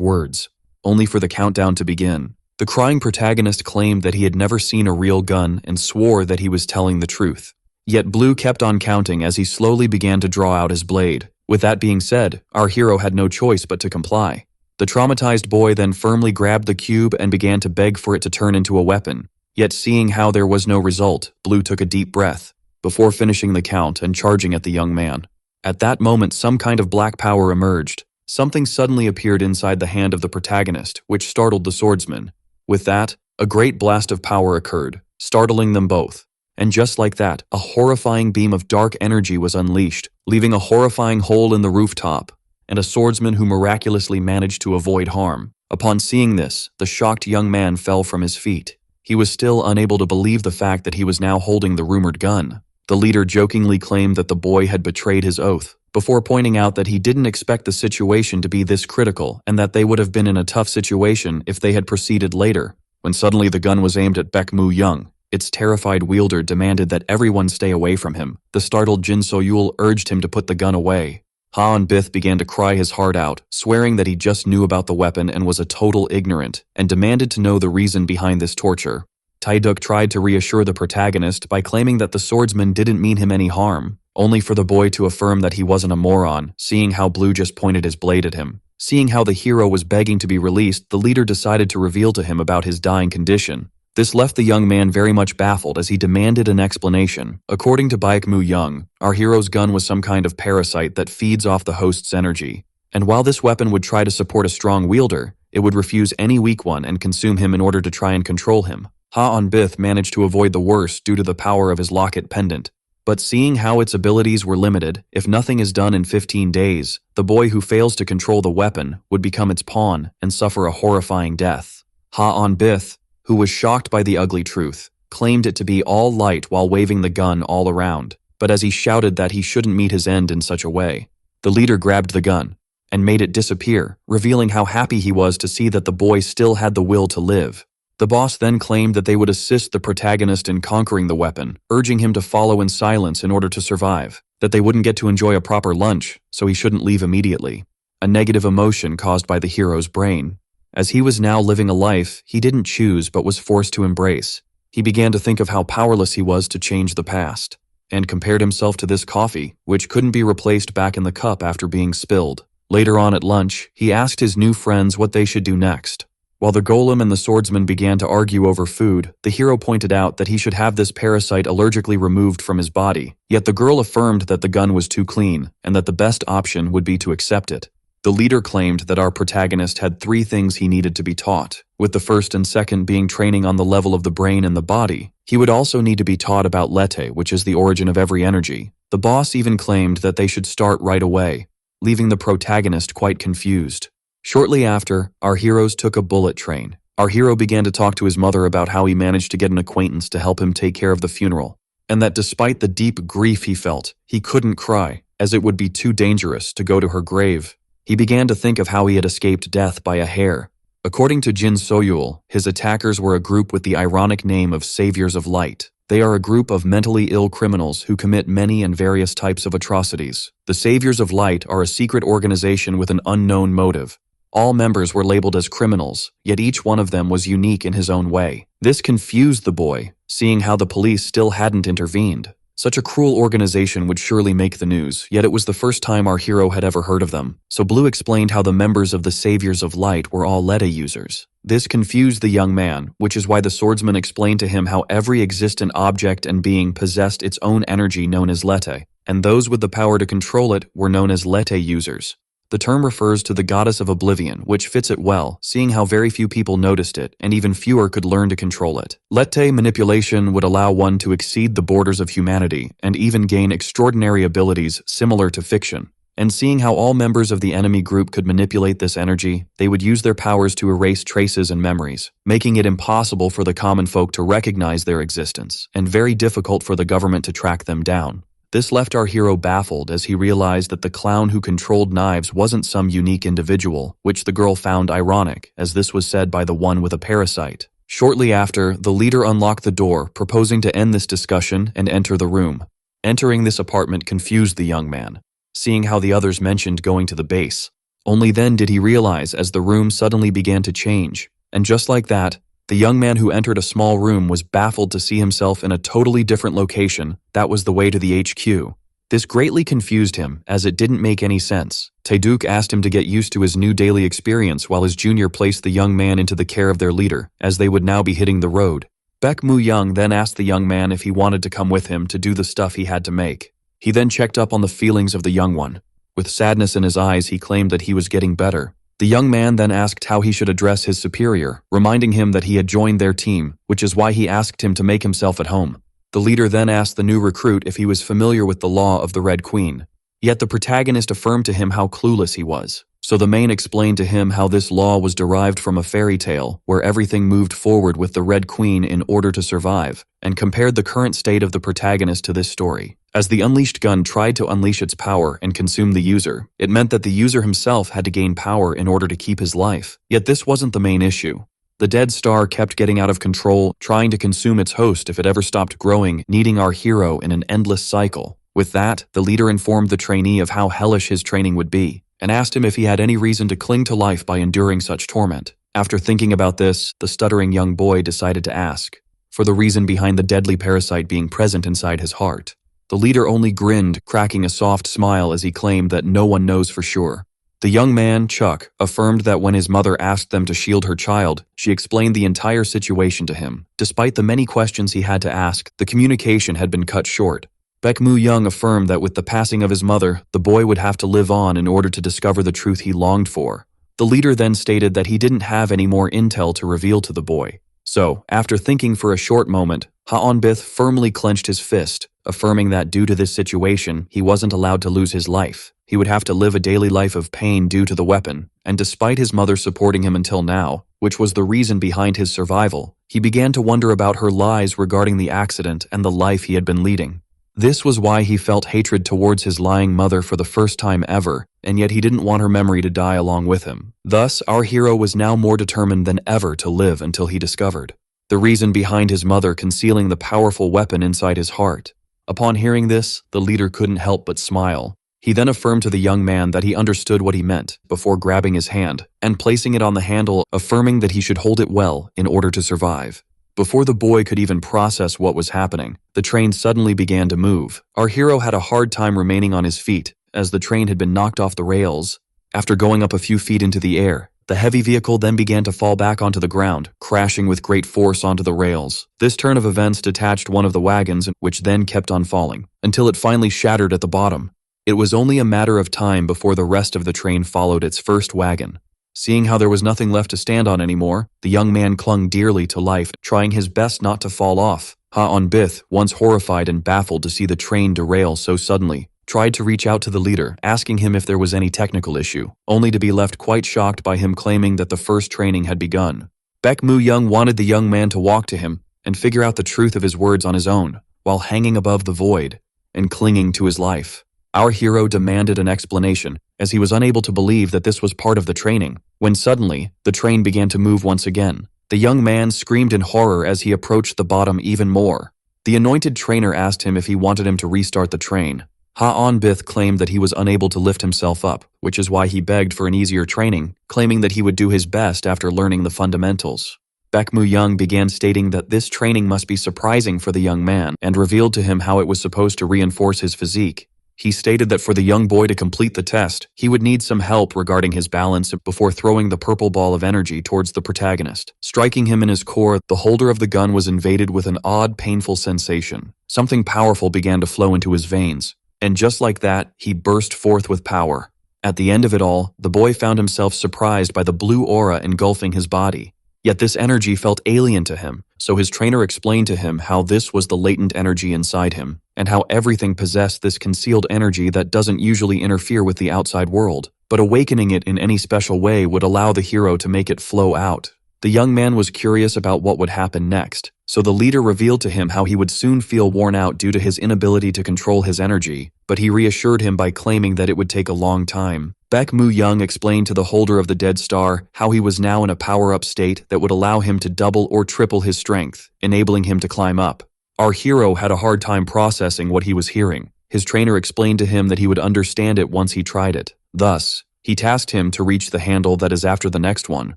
words, only for the countdown to begin. The crying protagonist claimed that he had never seen a real gun and swore that he was telling the truth. Yet Blue kept on counting as he slowly began to draw out his blade. With that being said, our hero had no choice but to comply. The traumatized boy then firmly grabbed the cube and began to beg for it to turn into a weapon. Yet seeing how there was no result, Blue took a deep breath, before finishing the count and charging at the young man. At that moment, some kind of black power emerged. Something suddenly appeared inside the hand of the protagonist, which startled the swordsman. With that, a great blast of power occurred, startling them both. And just like that, a horrifying beam of dark energy was unleashed, leaving a horrifying hole in the rooftop, and a swordsman who miraculously managed to avoid harm. Upon seeing this, the shocked young man fell from his feet. He was still unable to believe the fact that he was now holding the rumored gun. The leader jokingly claimed that the boy had betrayed his oath, before pointing out that he didn't expect the situation to be this critical and that they would have been in a tough situation if they had proceeded later. When suddenly the gun was aimed at Baekmu Young, its terrified wielder demanded that everyone stay away from him. The startled Jin So-yul urged him to put the gun away. Han Bith began to cry his heart out, swearing that he just knew about the weapon and was a total ignorant, and demanded to know the reason behind this torture. Taeduk tried to reassure the protagonist by claiming that the swordsman didn't mean him any harm, only for the boy to affirm that he wasn't a moron, seeing how Blue just pointed his blade at him. Seeing how the hero was begging to be released, the leader decided to reveal to him about his dying condition. This left the young man very much baffled as he demanded an explanation. According to Baekmu Young, our hero's gun was some kind of parasite that feeds off the host's energy. And while this weapon would try to support a strong wielder, it would refuse any weak one and consume him in order to try and control him. Ha'an Bith managed to avoid the worst due to the power of his locket pendant. But seeing how its abilities were limited, if nothing is done in 15 days, the boy who fails to control the weapon would become its pawn and suffer a horrifying death. Ha'an Bith, who was shocked by the ugly truth, claimed it to be all light while waving the gun all around. But as he shouted that he shouldn't meet his end in such a way, the leader grabbed the gun and made it disappear, revealing how happy he was to see that the boy still had the will to live. The boss then claimed that they would assist the protagonist in conquering the weapon, urging him to follow in silence in order to survive, that they wouldn't get to enjoy a proper lunch, so he shouldn't leave immediately. A negative emotion caused by the hero's brain. As he was now living a life he didn't choose but was forced to embrace, he began to think of how powerless he was to change the past, and compared himself to this coffee, which couldn't be replaced back in the cup after being spilled. Later on at lunch, he asked his new friends what they should do next. While the golem and the swordsman began to argue over food, the hero pointed out that he should have this parasite allergically removed from his body, yet the girl affirmed that the gun was too clean, and that the best option would be to accept it. The leader claimed that our protagonist had 3 things he needed to be taught, with the first and second being training on the level of the brain and the body. He would also need to be taught about Lete, which is the origin of every energy. The boss even claimed that they should start right away, leaving the protagonist quite confused. Shortly after, our heroes took a bullet train. Our hero began to talk to his mother about how he managed to get an acquaintance to help him take care of the funeral, and that despite the deep grief he felt, he couldn't cry, as it would be too dangerous to go to her grave. He began to think of how he had escaped death by a hair. According to Jin So-yul, his attackers were a group with the ironic name of Saviors of Light. They are a group of mentally ill criminals who commit many and various types of atrocities. The Saviors of Light are a secret organization with an unknown motive. All members were labeled as criminals, yet each one of them was unique in his own way. This confused the boy, seeing how the police still hadn't intervened. Such a cruel organization would surely make the news, yet it was the first time our hero had ever heard of them. So Blue explained how the members of the Saviors of Light were all Lete users. This confused the young man, which is why the swordsman explained to him how every existent object and being possessed its own energy known as Lete, and those with the power to control it were known as Lete users. The term refers to the goddess of oblivion, which fits it well, seeing how very few people noticed it, and even fewer could learn to control it. Lete manipulation would allow one to exceed the borders of humanity, and even gain extraordinary abilities similar to fiction. And seeing how all members of the enemy group could manipulate this energy, they would use their powers to erase traces and memories, making it impossible for the common folk to recognize their existence, and very difficult for the government to track them down. This left our hero baffled as he realized that the clown who controlled knives wasn't some unique individual, which the girl found ironic, as this was said by the one with a parasite. Shortly after, the leader unlocked the door, proposing to end this discussion and enter the room. Entering this apartment confused the young man, seeing how the others mentioned going to the base. Only then did he realize as the room suddenly began to change, and just like that, the young man who entered a small room was baffled to see himself in a totally different location. That was the way to the HQ. This greatly confused him, as it didn't make any sense. Taeduk asked him to get used to his new daily experience while his junior placed the young man into the care of their leader, as they would now be hitting the road. Baek Mu-young then asked the young man if he wanted to come with him to do the stuff he had to make. He then checked up on the feelings of the young one. With sadness in his eyes, he claimed that he was getting better. The young man then asked how he should address his superior, reminding him that he had joined their team, which is why he asked him to make himself at home. The leader then asked the new recruit if he was familiar with the law of the Red Queen. Yet the protagonist affirmed to him how clueless he was. So the main explained to him how this law was derived from a fairy tale, where everything moved forward with the Red Queen in order to survive, and compared the current state of the protagonist to this story. As the unleashed gun tried to unleash its power and consume the user, it meant that the user himself had to gain power in order to keep his life. Yet this wasn't the main issue. The dead star kept getting out of control, trying to consume its host if it ever stopped growing, needing our hero in an endless cycle. With that, the leader informed the trainee of how hellish his training would be, and asked him if he had any reason to cling to life by enduring such torment. After thinking about this, the stuttering young boy decided to ask for the reason behind the deadly parasite being present inside his heart. The leader only grinned, cracking a soft smile as he claimed that no one knows for sure. The young man, Chuck, affirmed that when his mother asked them to shield her child, she explained the entire situation to him. Despite the many questions he had to ask, the communication had been cut short. Baek Mu-young affirmed that with the passing of his mother, the boy would have to live on in order to discover the truth he longed for. The leader then stated that he didn't have any more intel to reveal to the boy. So, after thinking for a short moment, Ha-on-bith firmly clenched his fist, affirming that due to this situation, he wasn't allowed to lose his life. He would have to live a daily life of pain due to the weapon, and despite his mother supporting him until now, which was the reason behind his survival, he began to wonder about her lies regarding the accident and the life he had been leading. This was why he felt hatred towards his lying mother for the first time ever, and yet he didn't want her memory to die along with him. Thus, our hero was now more determined than ever to live until he discovered the reason behind his mother concealing the powerful weapon inside his heart. Upon hearing this, the leader couldn't help but smile. He then affirmed to the young man that he understood what he meant, before grabbing his hand and placing it on the handle, affirming that he should hold it well in order to survive. Before the boy could even process what was happening, the train suddenly began to move. Our hero had a hard time remaining on his feet, as the train had been knocked off the rails. After going up a few feet into the air, the heavy vehicle then began to fall back onto the ground, crashing with great force onto the rails. This turn of events detached one of the wagons, which then kept on falling, until it finally shattered at the bottom. It was only a matter of time before the rest of the train followed its first wagon. Seeing how there was nothing left to stand on anymore, the young man clung dearly to life, trying his best not to fall off. Ha-on-bith, once horrified and baffled to see the train derail so suddenly, tried to reach out to the leader, asking him if there was any technical issue, only to be left quite shocked by him claiming that the first training had begun. Baek Mu-young wanted the young man to walk to him and figure out the truth of his words on his own, while hanging above the void and clinging to his life. Our hero demanded an explanation, as he was unable to believe that this was part of the training, when suddenly, the train began to move once again. The young man screamed in horror as he approached the bottom even more. The anointed trainer asked him if he wanted him to restart the train. Ha-on-bith claimed that he was unable to lift himself up, which is why he begged for an easier training, claiming that he would do his best after learning the fundamentals. Baek Mu-young began stating that this training must be surprising for the young man, and revealed to him how it was supposed to reinforce his physique. He stated that for the young boy to complete the test, he would need some help regarding his balance before throwing the purple ball of energy towards the protagonist. Striking him in his core, the holder of the gun was invaded with an odd, painful sensation. Something powerful began to flow into his veins, and just like that, he burst forth with power. At the end of it all, the boy found himself surprised by the blue aura engulfing his body. Yet this energy felt alien to him, so his trainer explained to him how this was the latent energy inside him, and how everything possessed this concealed energy that doesn't usually interfere with the outside world, but awakening it in any special way would allow the hero to make it flow out. The young man was curious about what would happen next, so the leader revealed to him how he would soon feel worn out due to his inability to control his energy, but he reassured him by claiming that it would take a long time. Baek Mu-young explained to the holder of the dead star how he was now in a power-up state that would allow him to double or triple his strength, enabling him to climb up. Our hero had a hard time processing what he was hearing. His trainer explained to him that he would understand it once he tried it. Thus, he tasked him to reach the handle that is after the next one,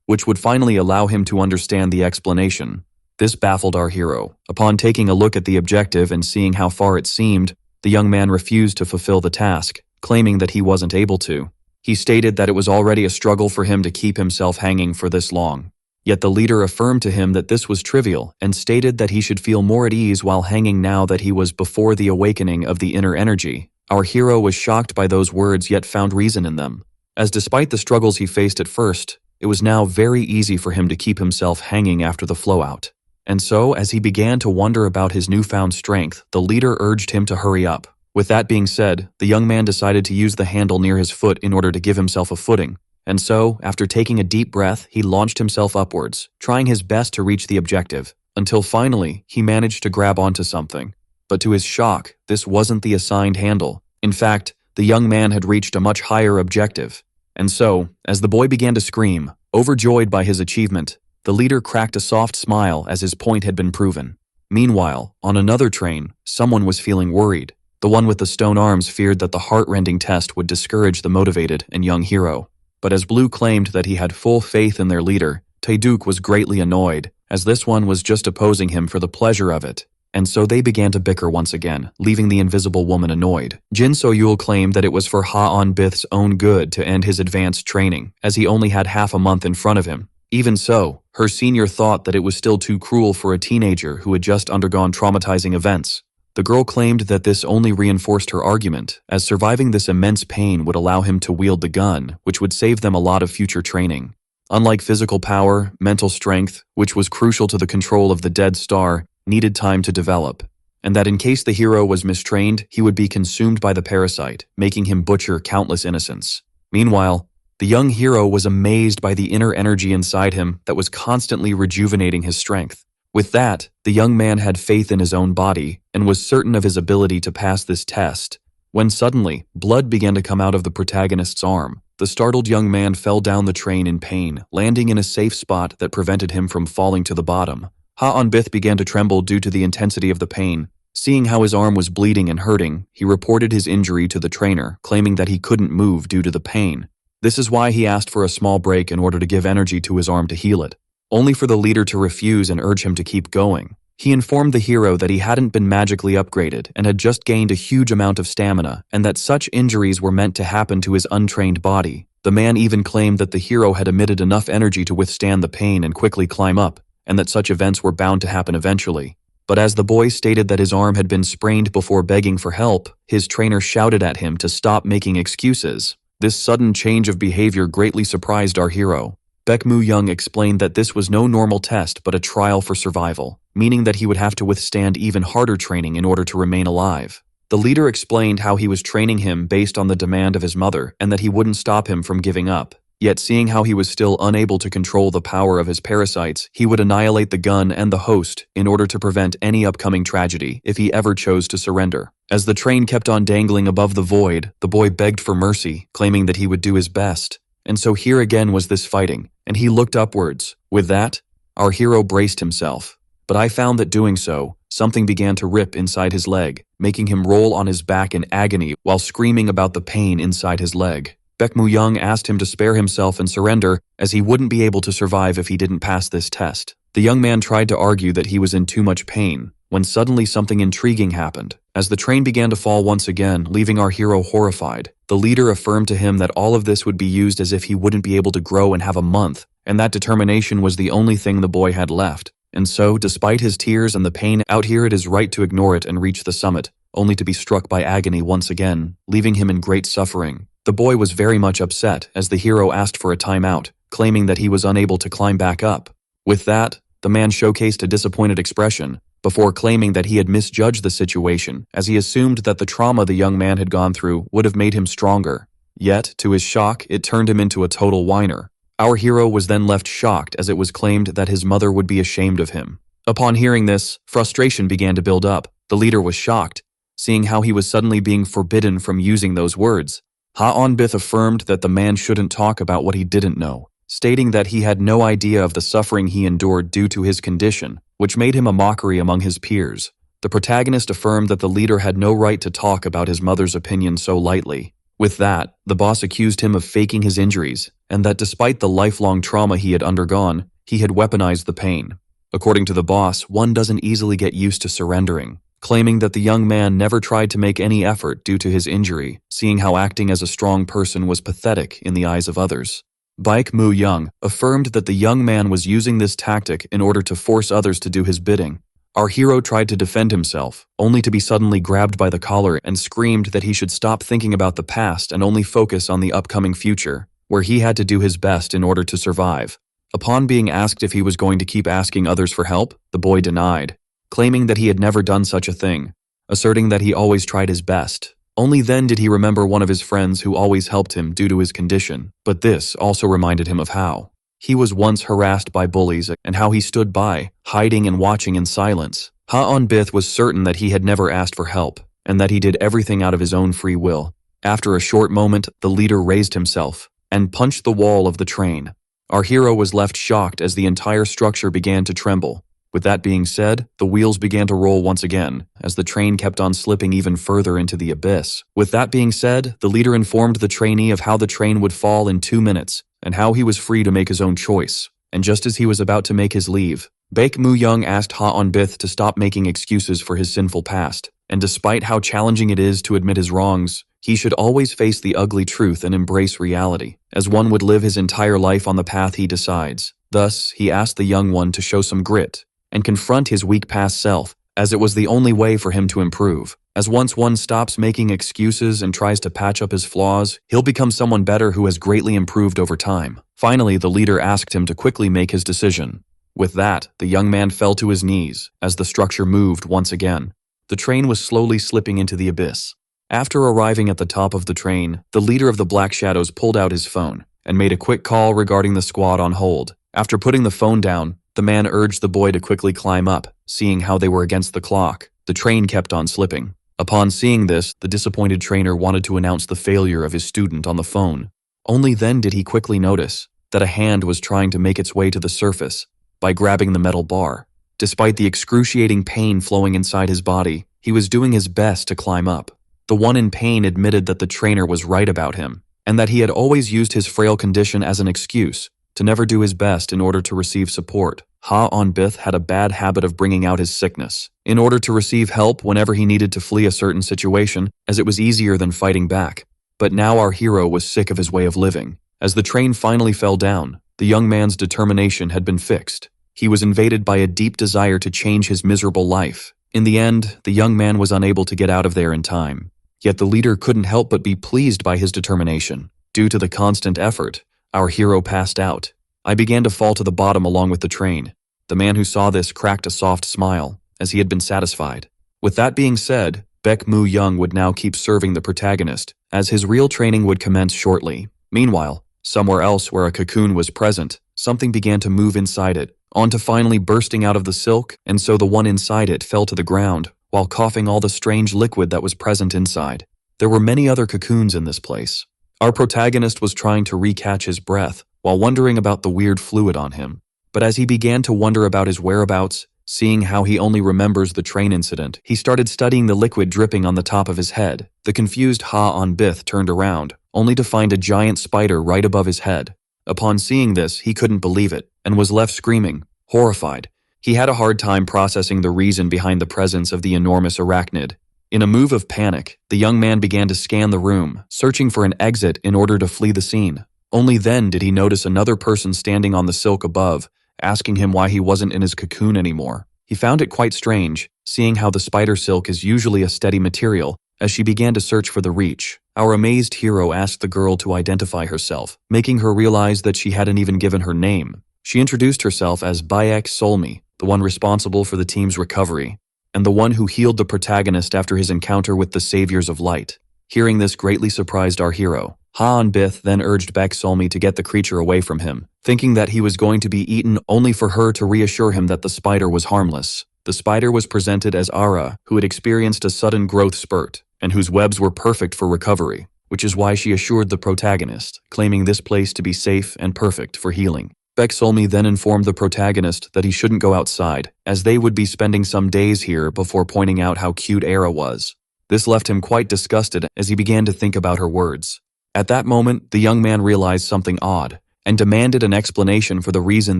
which would finally allow him to understand the explanation. This baffled our hero. Upon taking a look at the objective and seeing how far it seemed, the young man refused to fulfill the task, claiming that he wasn't able to. He stated that it was already a struggle for him to keep himself hanging for this long. Yet the leader affirmed to him that this was trivial and stated that he should feel more at ease while hanging now that he was before the awakening of the inner energy. Our hero was shocked by those words yet found reason in them, as despite the struggles he faced at first, it was now very easy for him to keep himself hanging after the flow-out. And so, as he began to wonder about his newfound strength, the leader urged him to hurry up. With that being said, the young man decided to use the handle near his foot in order to give himself a footing. And so, after taking a deep breath, he launched himself upwards, trying his best to reach the objective, until finally, he managed to grab onto something. But to his shock, this wasn't the assigned handle. In fact, the young man had reached a much higher objective. And so, as the boy began to scream, overjoyed by his achievement, the leader cracked a soft smile as his point had been proven. Meanwhile, on another train, someone was feeling worried. The one with the stone arms feared that the heart-rending test would discourage the motivated and young hero. But as Blue claimed that he had full faith in their leader, Taeduk was greatly annoyed, as this one was just opposing him for the pleasure of it. And so they began to bicker once again, leaving the invisible woman annoyed. Jin So-yul claimed that it was for Ha-on-bith's own good to end his advanced training, as he only had half a month in front of him. Even so, her senior thought that it was still too cruel for a teenager who had just undergone traumatizing events. The girl claimed that this only reinforced her argument, as surviving this immense pain would allow him to wield the gun, which would save them a lot of future training. Unlike physical power, mental strength, which was crucial to the control of the dead star, needed time to develop, and that in case the hero was mistrained, he would be consumed by the parasite, making him butcher countless innocents. Meanwhile, the young hero was amazed by the inner energy inside him that was constantly rejuvenating his strength. With that, the young man had faith in his own body and was certain of his ability to pass this test, when suddenly, blood began to come out of the protagonist's arm. The startled young man fell down the train in pain, landing in a safe spot that prevented him from falling to the bottom. Ha-on-bith began to tremble due to the intensity of the pain. Seeing how his arm was bleeding and hurting, he reported his injury to the trainer, claiming that he couldn't move due to the pain. This is why he asked for a small break in order to give energy to his arm to heal it, only for the leader to refuse and urge him to keep going. He informed the hero that he hadn't been magically upgraded and had just gained a huge amount of stamina, and that such injuries were meant to happen to his untrained body. The man even claimed that the hero had emitted enough energy to withstand the pain and quickly climb up, and that such events were bound to happen eventually. But as the boy stated that his arm had been sprained before begging for help, his trainer shouted at him to stop making excuses. This sudden change of behavior greatly surprised our hero. Baek Mu-young explained that this was no normal test but a trial for survival, meaning that he would have to withstand even harder training in order to remain alive. The leader explained how he was training him based on the demand of his mother and that he wouldn't stop him from giving up. Yet seeing how he was still unable to control the power of his parasites, he would annihilate the gun and the host in order to prevent any upcoming tragedy if he ever chose to surrender. As the train kept on dangling above the void, the boy begged for mercy, claiming that he would do his best. And so here again was this fighting, and he looked upwards. With that, our hero braced himself. But I found that doing so, something began to rip inside his leg, making him roll on his back in agony while screaming about the pain inside his leg. Baek Mu-young asked him to spare himself and surrender, as he wouldn't be able to survive if he didn't pass this test. The young man tried to argue that he was in too much pain, when suddenly something intriguing happened. As the train began to fall once again, leaving our hero horrified, the leader affirmed to him that all of this would be used as if he wouldn't be able to grow and have a month, and that determination was the only thing the boy had left. And so, despite his tears and the pain out here, it is right to ignore it and reach the summit, only to be struck by agony once again, leaving him in great suffering. The boy was very much upset as the hero asked for a timeout, claiming that he was unable to climb back up. With that, the man showcased a disappointed expression, before claiming that he had misjudged the situation, as he assumed that the trauma the young man had gone through would have made him stronger. Yet, to his shock, it turned him into a total whiner. Our hero was then left shocked as it was claimed that his mother would be ashamed of him. Upon hearing this, frustration began to build up. The leader was shocked, seeing how he was suddenly being forbidden from using those words. Ha-on-bith affirmed that the man shouldn't talk about what he didn't know, stating that he had no idea of the suffering he endured due to his condition, which made him a mockery among his peers. The protagonist affirmed that the leader had no right to talk about his mother's opinion so lightly. With that, the boss accused him of faking his injuries, and that despite the lifelong trauma he had undergone, he had weaponized the pain. According to the boss, one doesn't easily get used to surrendering, claiming that the young man never tried to make any effort due to his injury, seeing how acting as a strong person was pathetic in the eyes of others. Baek Moo-young affirmed that the young man was using this tactic in order to force others to do his bidding. Our hero tried to defend himself, only to be suddenly grabbed by the collar and screamed that he should stop thinking about the past and only focus on the upcoming future, where he had to do his best in order to survive. Upon being asked if he was going to keep asking others for help, the boy denied, claiming that he had never done such a thing, asserting that he always tried his best. Only then did he remember one of his friends who always helped him due to his condition, but this also reminded him of how he was once harassed by bullies and how he stood by, hiding and watching in silence. Ha-on-bith was certain that he had never asked for help, and that he did everything out of his own free will. After a short moment, the leader raised himself and punched the wall of the train. Our hero was left shocked as the entire structure began to tremble. With that being said, the wheels began to roll once again, as the train kept on slipping even further into the abyss. With that being said, the leader informed the trainee of how the train would fall in 2 minutes, and how he was free to make his own choice. And just as he was about to make his leave, Baek Moo-young asked Ha-on-bith to stop making excuses for his sinful past, and despite how challenging it is to admit his wrongs, he should always face the ugly truth and embrace reality, as one would live his entire life on the path he decides. Thus, he asked the young one to show some grit and confront his weak past self, as it was the only way for him to improve. As once one stops making excuses and tries to patch up his flaws, he'll become someone better who has greatly improved over time. Finally, the leader asked him to quickly make his decision. With that, the young man fell to his knees as the structure moved once again. The train was slowly slipping into the abyss. After arriving at the top of the train, the leader of the Black Shadows pulled out his phone and made a quick call regarding the squad on hold. After putting the phone down, the man urged the boy to quickly climb up, seeing how they were against the clock. The train kept on slipping. Upon seeing this, the disappointed trainer wanted to announce the failure of his student on the phone. Only then did he quickly notice that a hand was trying to make its way to the surface by grabbing the metal bar. Despite the excruciating pain flowing inside his body, he was doing his best to climb up. The one in pain admitted that the trainer was right about him, and that he had always used his frail condition as an excuse to never do his best in order to receive support. Ha-on-bith had a bad habit of bringing out his sickness in order to receive help whenever he needed to flee a certain situation, as it was easier than fighting back. But now our hero was sick of his way of living. As the train finally fell down, the young man's determination had been fixed. He was invaded by a deep desire to change his miserable life. In the end, the young man was unable to get out of there in time. Yet the leader couldn't help but be pleased by his determination. Due to the constant effort, our hero passed out. I began to fall to the bottom along with the train. The man who saw this cracked a soft smile, as he had been satisfied. With that being said, Baek Moo-young would now keep serving the protagonist, as his real training would commence shortly. Meanwhile, somewhere else where a cocoon was present, something began to move inside it, onto finally bursting out of the silk, and so the one inside it fell to the ground, while coughing all the strange liquid that was present inside. There were many other cocoons in this place. Our protagonist was trying to recatch his breath, while wondering about the weird fluid on him. But as he began to wonder about his whereabouts, seeing how he only remembers the train incident, he started studying the liquid dripping on the top of his head. The confused Ha-on-bith turned around, only to find a giant spider right above his head. Upon seeing this, he couldn't believe it, and was left screaming, horrified. He had a hard time processing the reason behind the presence of the enormous arachnid. In a move of panic, the young man began to scan the room, searching for an exit in order to flee the scene. Only then did he notice another person standing on the silk above, asking him why he wasn't in his cocoon anymore. He found it quite strange, seeing how the spider silk is usually a steady material. As she began to search for the reach, our amazed hero asked the girl to identify herself, making her realize that she hadn't even given her name. She introduced herself as Baek Solmi, the one responsible for the team's recovery, and the one who healed the protagonist after his encounter with the Saviors of Light. Hearing this greatly surprised our hero. Ha-on-bith then urged Baek Solmi to get the creature away from him, thinking that he was going to be eaten, only for her to reassure him that the spider was harmless. The spider was presented as Ara, who had experienced a sudden growth spurt, and whose webs were perfect for recovery, which is why she assured the protagonist, claiming this place to be safe and perfect for healing. Baek Solmi then informed the protagonist that he shouldn't go outside, as they would be spending some days here, before pointing out how cute Ara was. This left him quite disgusted as he began to think about her words. At that moment, the young man realized something odd, and demanded an explanation for the reason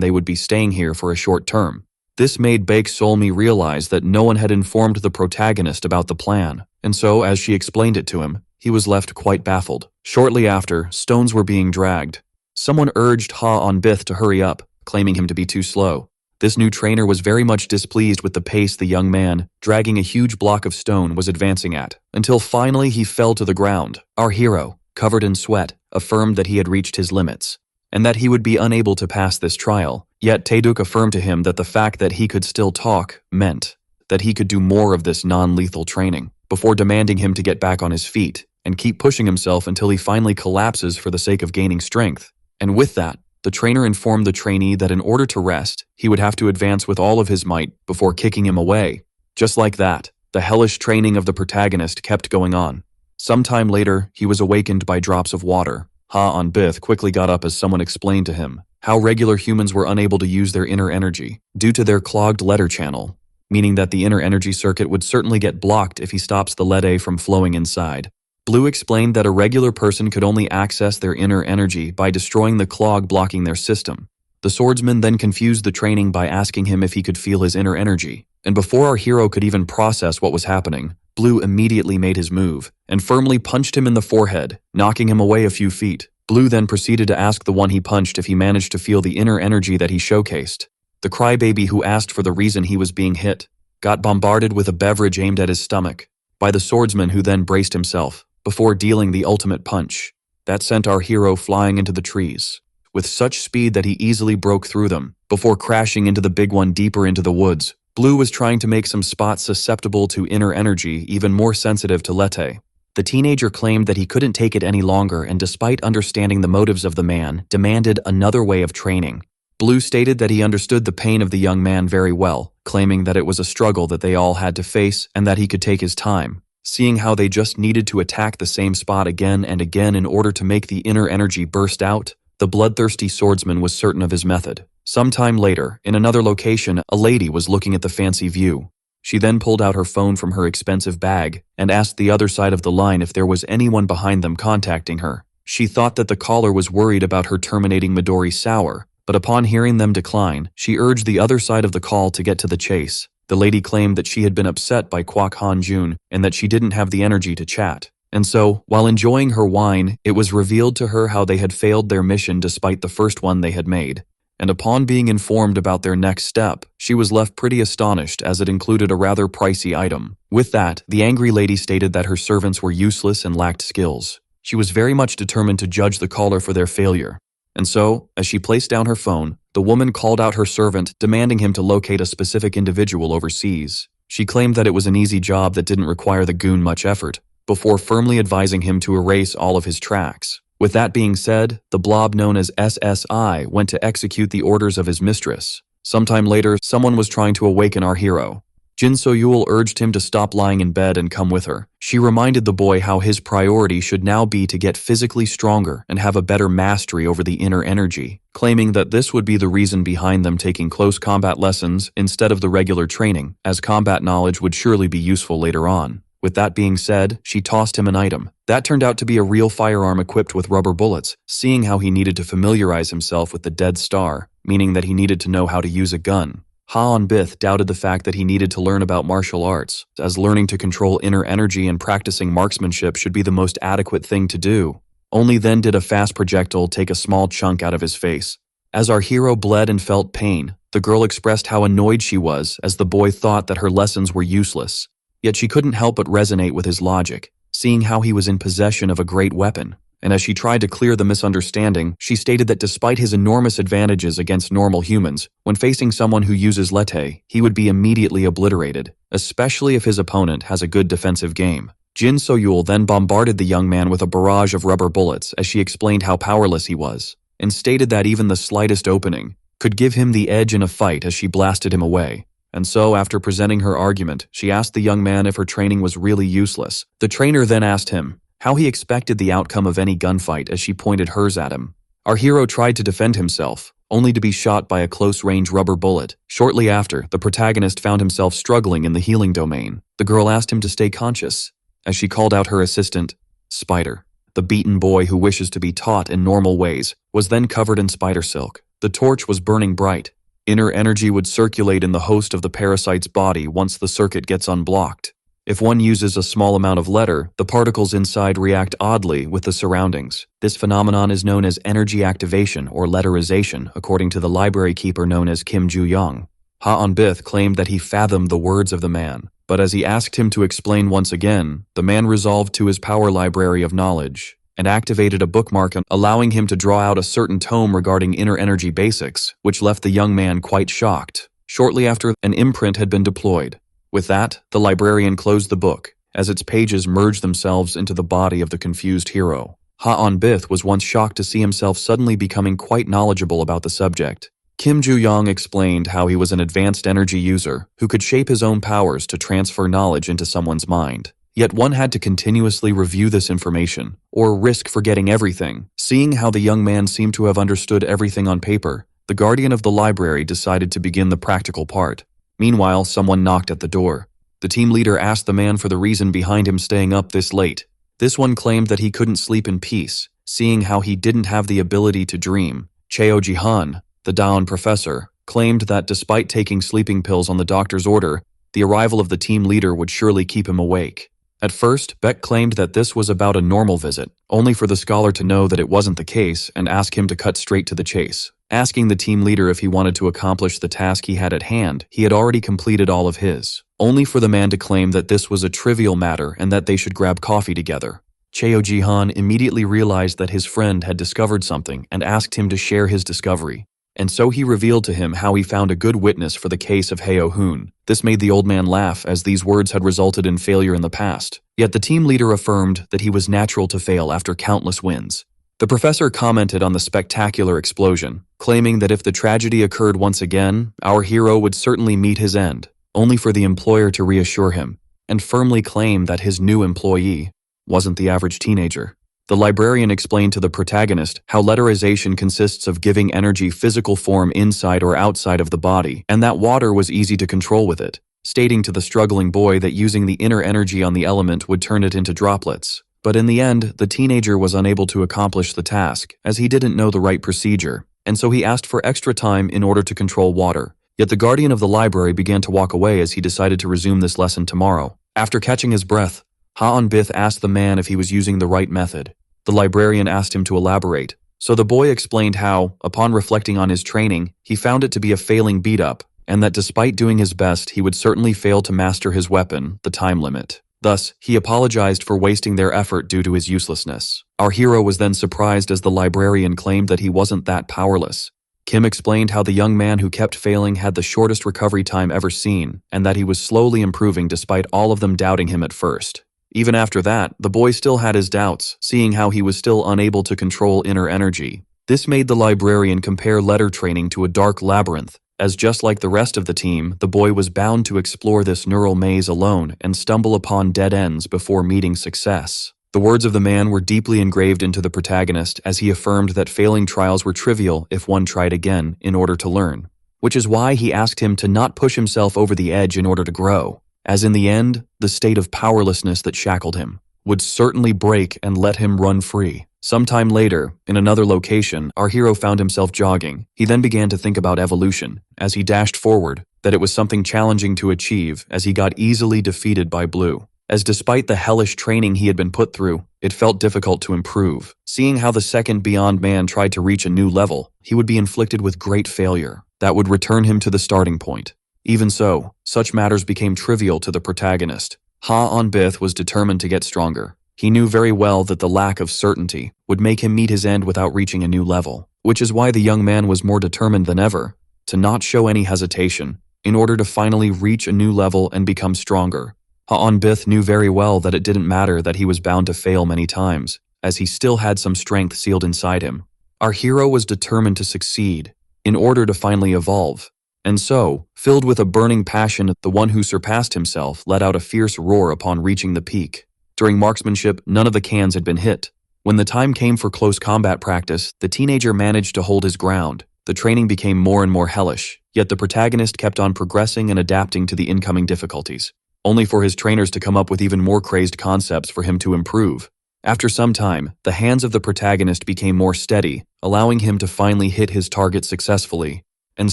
they would be staying here for a short term. This made Baek Solmi realize that no one had informed the protagonist about the plan, and so, as she explained it to him, he was left quite baffled. Shortly after, stones were being dragged. Someone urged Ha-on-bith to hurry up, claiming him to be too slow. This new trainer was very much displeased with the pace the young man, dragging a huge block of stone, was advancing at, until finally he fell to the ground. Our hero, covered in sweat, affirmed that he had reached his limits, and that he would be unable to pass this trial. Yet Taeduk affirmed to him that the fact that he could still talk meant that he could do more of this non-lethal training, before demanding him to get back on his feet and keep pushing himself until he finally collapses for the sake of gaining strength. And with that, the trainer informed the trainee that in order to rest, he would have to advance with all of his might before kicking him away. Just like that, the hellish training of the protagonist kept going on. Sometime later, he was awakened by drops of water. Ha-on-bith quickly got up as someone explained to him how regular humans were unable to use their inner energy due to their clogged letter channel, meaning that the inner energy circuit would certainly get blocked if he stops the lead from flowing inside. Blue explained that a regular person could only access their inner energy by destroying the clog blocking their system. The swordsman then confused the training by asking him if he could feel his inner energy, and before our hero could even process what was happening, Blue immediately made his move and firmly punched him in the forehead, knocking him away a few feet. Blue then proceeded to ask the one he punched if he managed to feel the inner energy that he showcased. The crybaby, who asked for the reason he was being hit, got bombarded with a beverage aimed at his stomach by the swordsman, who then braced himself before dealing the ultimate punch that sent our hero flying into the trees with such speed that he easily broke through them before crashing into the big one deeper into the woods. Blue was trying to make some spots susceptible to inner energy even more sensitive to Lete. The teenager claimed that he couldn't take it any longer, and despite understanding the motives of the man, demanded another way of training. Blue stated that he understood the pain of the young man very well, claiming that it was a struggle that they all had to face and that he could take his time, seeing how they just needed to attack the same spot again and again in order to make the inner energy burst out. The bloodthirsty swordsman was certain of his method. Sometime later, in another location, a lady was looking at the fancy view. She then pulled out her phone from her expensive bag and asked the other side of the line if there was anyone behind them contacting her. She thought that the caller was worried about her terminating Midori Sour, but upon hearing them decline, she urged the other side of the call to get to the chase. The lady claimed that she had been upset by Kwak Han Jun and that she didn't have the energy to chat. And so, while enjoying her wine, it was revealed to her how they had failed their mission despite the first one they had made. And upon being informed about their next step, she was left pretty astonished, as it included a rather pricey item. With that, the angry lady stated that her servants were useless and lacked skills. She was very much determined to judge the caller for their failure. And so, as she placed down her phone, the woman called out her servant, demanding him to locate a specific individual overseas. She claimed that it was an easy job that didn't require the goon much effort, before firmly advising him to erase all of his tracks. With that being said, the blob known as SSI went to execute the orders of his mistress. Sometime later, someone was trying to awaken our hero. Jin Soyul urged him to stop lying in bed and come with her. She reminded the boy how his priority should now be to get physically stronger and have a better mastery over the inner energy, claiming that this would be the reason behind them taking close combat lessons instead of the regular training, as combat knowledge would surely be useful later on. With that being said, she tossed him an item. That turned out to be a real firearm equipped with rubber bullets, seeing how he needed to familiarize himself with the Dead Star, meaning that he needed to know how to use a gun. Ha-on-bith doubted the fact that he needed to learn about martial arts, as learning to control inner energy and practicing marksmanship should be the most adequate thing to do. Only then did a fast projectile take a small chunk out of his face. As our hero bled and felt pain, the girl expressed how annoyed she was, as the boy thought that her lessons were useless. Yet she couldn't help but resonate with his logic, seeing how he was in possession of a great weapon. And as she tried to clear the misunderstanding, she stated that despite his enormous advantages against normal humans, when facing someone who uses Lete, he would be immediately obliterated, especially if his opponent has a good defensive game. Jin So-yul then bombarded the young man with a barrage of rubber bullets as she explained how powerless he was, and stated that even the slightest opening could give him the edge in a fight as she blasted him away. And so, after presenting her argument, she asked the young man if her training was really useless. The trainer then asked him how he expected the outcome of any gunfight as she pointed hers at him. Our hero tried to defend himself, only to be shot by a close-range rubber bullet. Shortly after, the protagonist found himself struggling in the healing domain. The girl asked him to stay conscious, as she called out her assistant, Spider. The beaten boy who wishes to be taught in normal ways was then covered in spider silk. The torch was burning bright. Inner energy would circulate in the host of the parasite's body once the circuit gets unblocked. If one uses a small amount of letter, the particles inside react oddly with the surroundings. This phenomenon is known as energy activation or letterization, according to the library keeper known as Kim Ju-young. Ha-on-bith claimed that he fathomed the words of the man, but as he asked him to explain once again, the man resolved to his power library of knowledge and activated a bookmark allowing him to draw out a certain tome regarding inner energy basics, which left the young man quite shocked. Shortly after, an imprint had been deployed. With that, the librarian closed the book, as its pages merged themselves into the body of the confused hero. Ha-on-bith was once shocked to see himself suddenly becoming quite knowledgeable about the subject. Kim Ju-young explained how he was an advanced energy user who could shape his own powers to transfer knowledge into someone's mind. Yet one had to continuously review this information, or risk forgetting everything. Seeing how the young man seemed to have understood everything on paper, the guardian of the library decided to begin the practical part. Meanwhile, someone knocked at the door. The team leader asked the man for the reason behind him staying up this late. This one claimed that he couldn't sleep in peace, seeing how he didn't have the ability to dream. Cheo Jihan, the Daon professor, claimed that despite taking sleeping pills on the doctor's order, the arrival of the team leader would surely keep him awake. At first, Beck claimed that this was about a normal visit, only for the scholar to know that it wasn't the case and ask him to cut straight to the chase. Asking the team leader if he wanted to accomplish the task he had at hand, he had already completed all of his, only for the man to claim that this was a trivial matter and that they should grab coffee together. Cheo Jihan immediately realized that his friend had discovered something and asked him to share his discovery. And so he revealed to him how he found a good witness for the case of Heo-hoon. This made the old man laugh, as these words had resulted in failure in the past. Yet the team leader affirmed that he was natural to fail after countless wins. The professor commented on the spectacular explosion, claiming that if the tragedy occurred once again, our hero would certainly meet his end, only for the employer to reassure him, and firmly claim that his new employee wasn't the average teenager. The librarian explained to the protagonist how letterization consists of giving energy physical form inside or outside of the body, and that water was easy to control with it, stating to the struggling boy that using the inner energy on the element would turn it into droplets. But in the end, the teenager was unable to accomplish the task, as he didn't know the right procedure, and so he asked for extra time in order to control water. Yet the guardian of the library began to walk away as he decided to resume this lesson tomorrow. After catching his breath, Ha-on-bith asked the man if he was using the right method. The librarian asked him to elaborate, so the boy explained how, upon reflecting on his training, he found it to be a failing beat-up, and that despite doing his best, he would certainly fail to master his weapon, the time limit. Thus, he apologized for wasting their effort due to his uselessness. Our hero was then surprised as the librarian claimed that he wasn't that powerless. Kim explained how the young man who kept failing had the shortest recovery time ever seen, and that he was slowly improving despite all of them doubting him at first. Even after that, the boy still had his doubts, seeing how he was still unable to control inner energy. This made the librarian compare letter training to a dark labyrinth, as just like the rest of the team, the boy was bound to explore this neural maze alone and stumble upon dead ends before meeting success. The words of the man were deeply engraved into the protagonist as he affirmed that failing trials were trivial if one tried again in order to learn, which is why he asked him to not push himself over the edge in order to grow, as in the end, the state of powerlessness that shackled him would certainly break and let him run free. Sometime later, in another location, our hero found himself jogging. He then began to think about evolution, as he dashed forward, that it was something challenging to achieve as he got easily defeated by Blue. As despite the hellish training he had been put through, it felt difficult to improve. Seeing how the second Beyond Man tried to reach a new level, he would be inflicted with great failure that would return him to the starting point. Even so, such matters became trivial to the protagonist. Ha-on-bith was determined to get stronger. He knew very well that the lack of certainty would make him meet his end without reaching a new level, which is why the young man was more determined than ever to not show any hesitation in order to finally reach a new level and become stronger. Bith knew very well that it didn't matter that he was bound to fail many times, as he still had some strength sealed inside him. Our hero was determined to succeed, in order to finally evolve. And so, filled with a burning passion, the one who surpassed himself let out a fierce roar upon reaching the peak. During marksmanship, none of the cans had been hit. When the time came for close combat practice, the teenager managed to hold his ground. The training became more and more hellish, yet the protagonist kept on progressing and adapting to the incoming difficulties, only for his trainers to come up with even more crazed concepts for him to improve. After some time, the hands of the protagonist became more steady, allowing him to finally hit his target successfully. And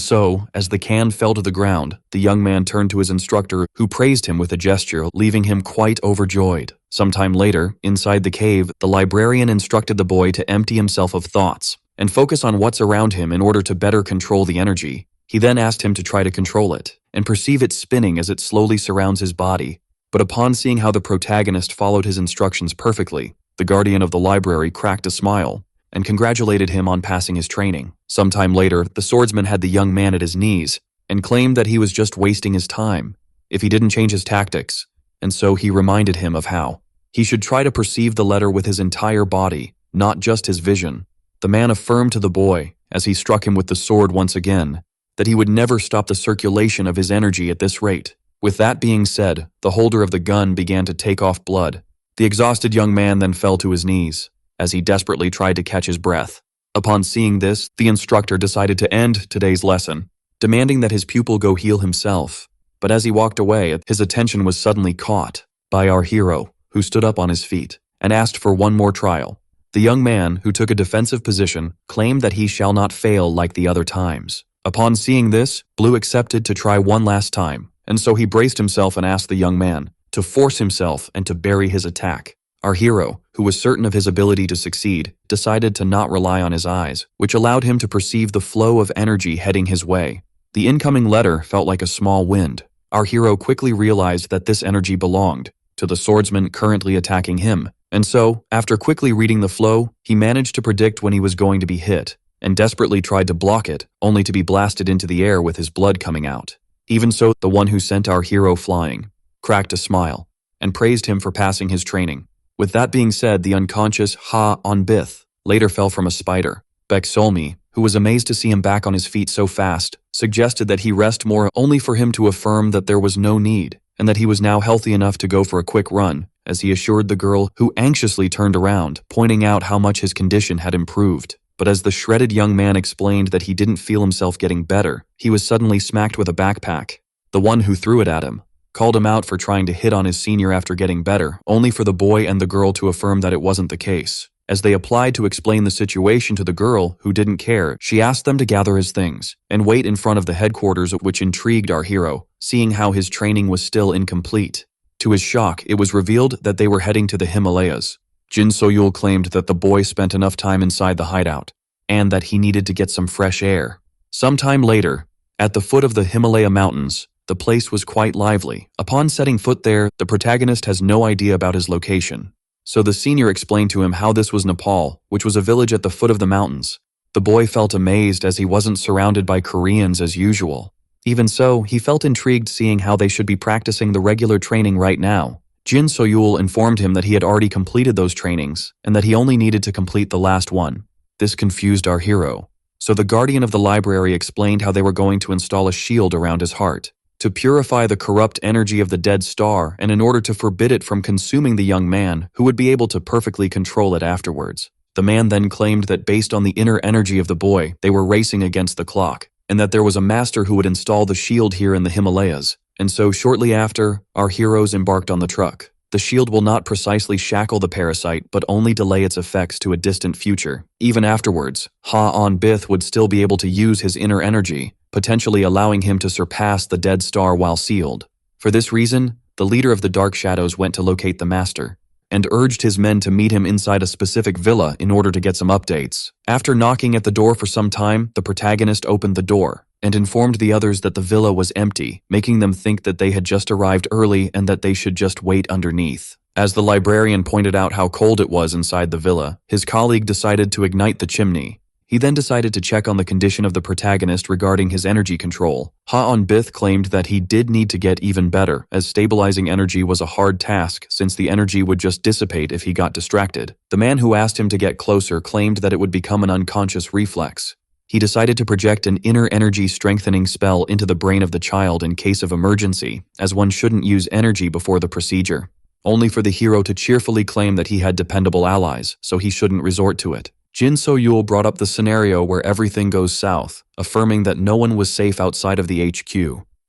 so, as the can fell to the ground, the young man turned to his instructor, who praised him with a gesture, leaving him quite overjoyed. Sometime later, inside the cave, the librarian instructed the boy to empty himself of thoughts and focus on what's around him in order to better control the energy. He then asked him to try to control it and perceive it spinning as it slowly surrounds his body. But upon seeing how the protagonist followed his instructions perfectly, the guardian of the library cracked a smile and congratulated him on passing his training. Sometime later, the swordsman had the young man at his knees and claimed that he was just wasting his time if he didn't change his tactics, and so he reminded him of how he should try to perceive the letter with his entire body, not just his vision. The man affirmed to the boy, as he struck him with the sword once again, that he would never stop the circulation of his energy at this rate. With that being said, the holder of the gun began to take off blood. The exhausted young man then fell to his knees, as he desperately tried to catch his breath. Upon seeing this, the instructor decided to end today's lesson, demanding that his pupil go heal himself. But as he walked away, his attention was suddenly caught by our hero, who stood up on his feet and asked for one more trial. The young man, who took a defensive position, claimed that he shall not fail like the other times. Upon seeing this, Blue accepted to try one last time, and so he braced himself and asked the young man to force himself and to bury his attack. Our hero, who was certain of his ability to succeed, decided to not rely on his eyes, which allowed him to perceive the flow of energy heading his way. The incoming letter felt like a small wind. Our hero quickly realized that this energy belonged to the swordsman currently attacking him, and so, after quickly reading the flow, he managed to predict when he was going to be hit, and desperately tried to block it, only to be blasted into the air with his blood coming out. Even so, the one who sent our hero flying cracked a smile and praised him for passing his training. With that being said, the unconscious Bith later fell from a spider. Beck Solmi, who was amazed to see him back on his feet so fast, suggested that he rest more, only for him to affirm that there was no need, and that he was now healthy enough to go for a quick run, as he assured the girl, who anxiously turned around, pointing out how much his condition had improved. But as the shredded young man explained that he didn't feel himself getting better, he was suddenly smacked with a backpack. The one who threw it at him called him out for trying to hit on his senior after getting better, only for the boy and the girl to affirm that it wasn't the case. As they applied to explain the situation to the girl, who didn't care, she asked them to gather his things and wait in front of the headquarters, which intrigued our hero, seeing how his training was still incomplete. To his shock, it was revealed that they were heading to the Himalayas. Jin Soyul claimed that the boy spent enough time inside the hideout, and that he needed to get some fresh air. Sometime later, at the foot of the Himalaya mountains, the place was quite lively. Upon setting foot there, the protagonist has no idea about his location. So the senior explained to him how this was Nepal, which was a village at the foot of the mountains. The boy felt amazed as he wasn't surrounded by Koreans as usual. Even so, he felt intrigued seeing how they should be practicing the regular training right now. Jin Soyul informed him that he had already completed those trainings, and that he only needed to complete the last one. This confused our hero. So the guardian of the library explained how they were going to install a shield around his heart to purify the corrupt energy of the dead star, and in order to forbid it from consuming the young man, who would be able to perfectly control it afterwards. The man then claimed that based on the inner energy of the boy, they were racing against the clock, and that there was a master who would install the shield here in the Himalayas. And so shortly after, our heroes embarked on the truck. The shield will not precisely shackle the parasite, but only delay its effects to a distant future. Even afterwards, Bith would still be able to use his inner energy, potentially allowing him to surpass the dead star while sealed. For this reason, the leader of the Dark Shadows went to locate the master, and urged his men to meet him inside a specific villa in order to get some updates. After knocking at the door for some time, the protagonist opened the door and informed the others that the villa was empty, making them think that they had just arrived early and that they should just wait underneath. As the librarian pointed out how cold it was inside the villa, his colleague decided to ignite the chimney. He then decided to check on the condition of the protagonist regarding his energy control. Ha-on-bith claimed that he did need to get even better, as stabilizing energy was a hard task since the energy would just dissipate if he got distracted. The man who asked him to get closer claimed that it would become an unconscious reflex. He decided to project an inner energy strengthening spell into the brain of the child in case of emergency, as one shouldn't use energy before the procedure. Only for the hero to cheerfully claim that he had dependable allies, so he shouldn't resort to it. Jin So-yul brought up the scenario where everything goes south, affirming that no one was safe outside of the HQ,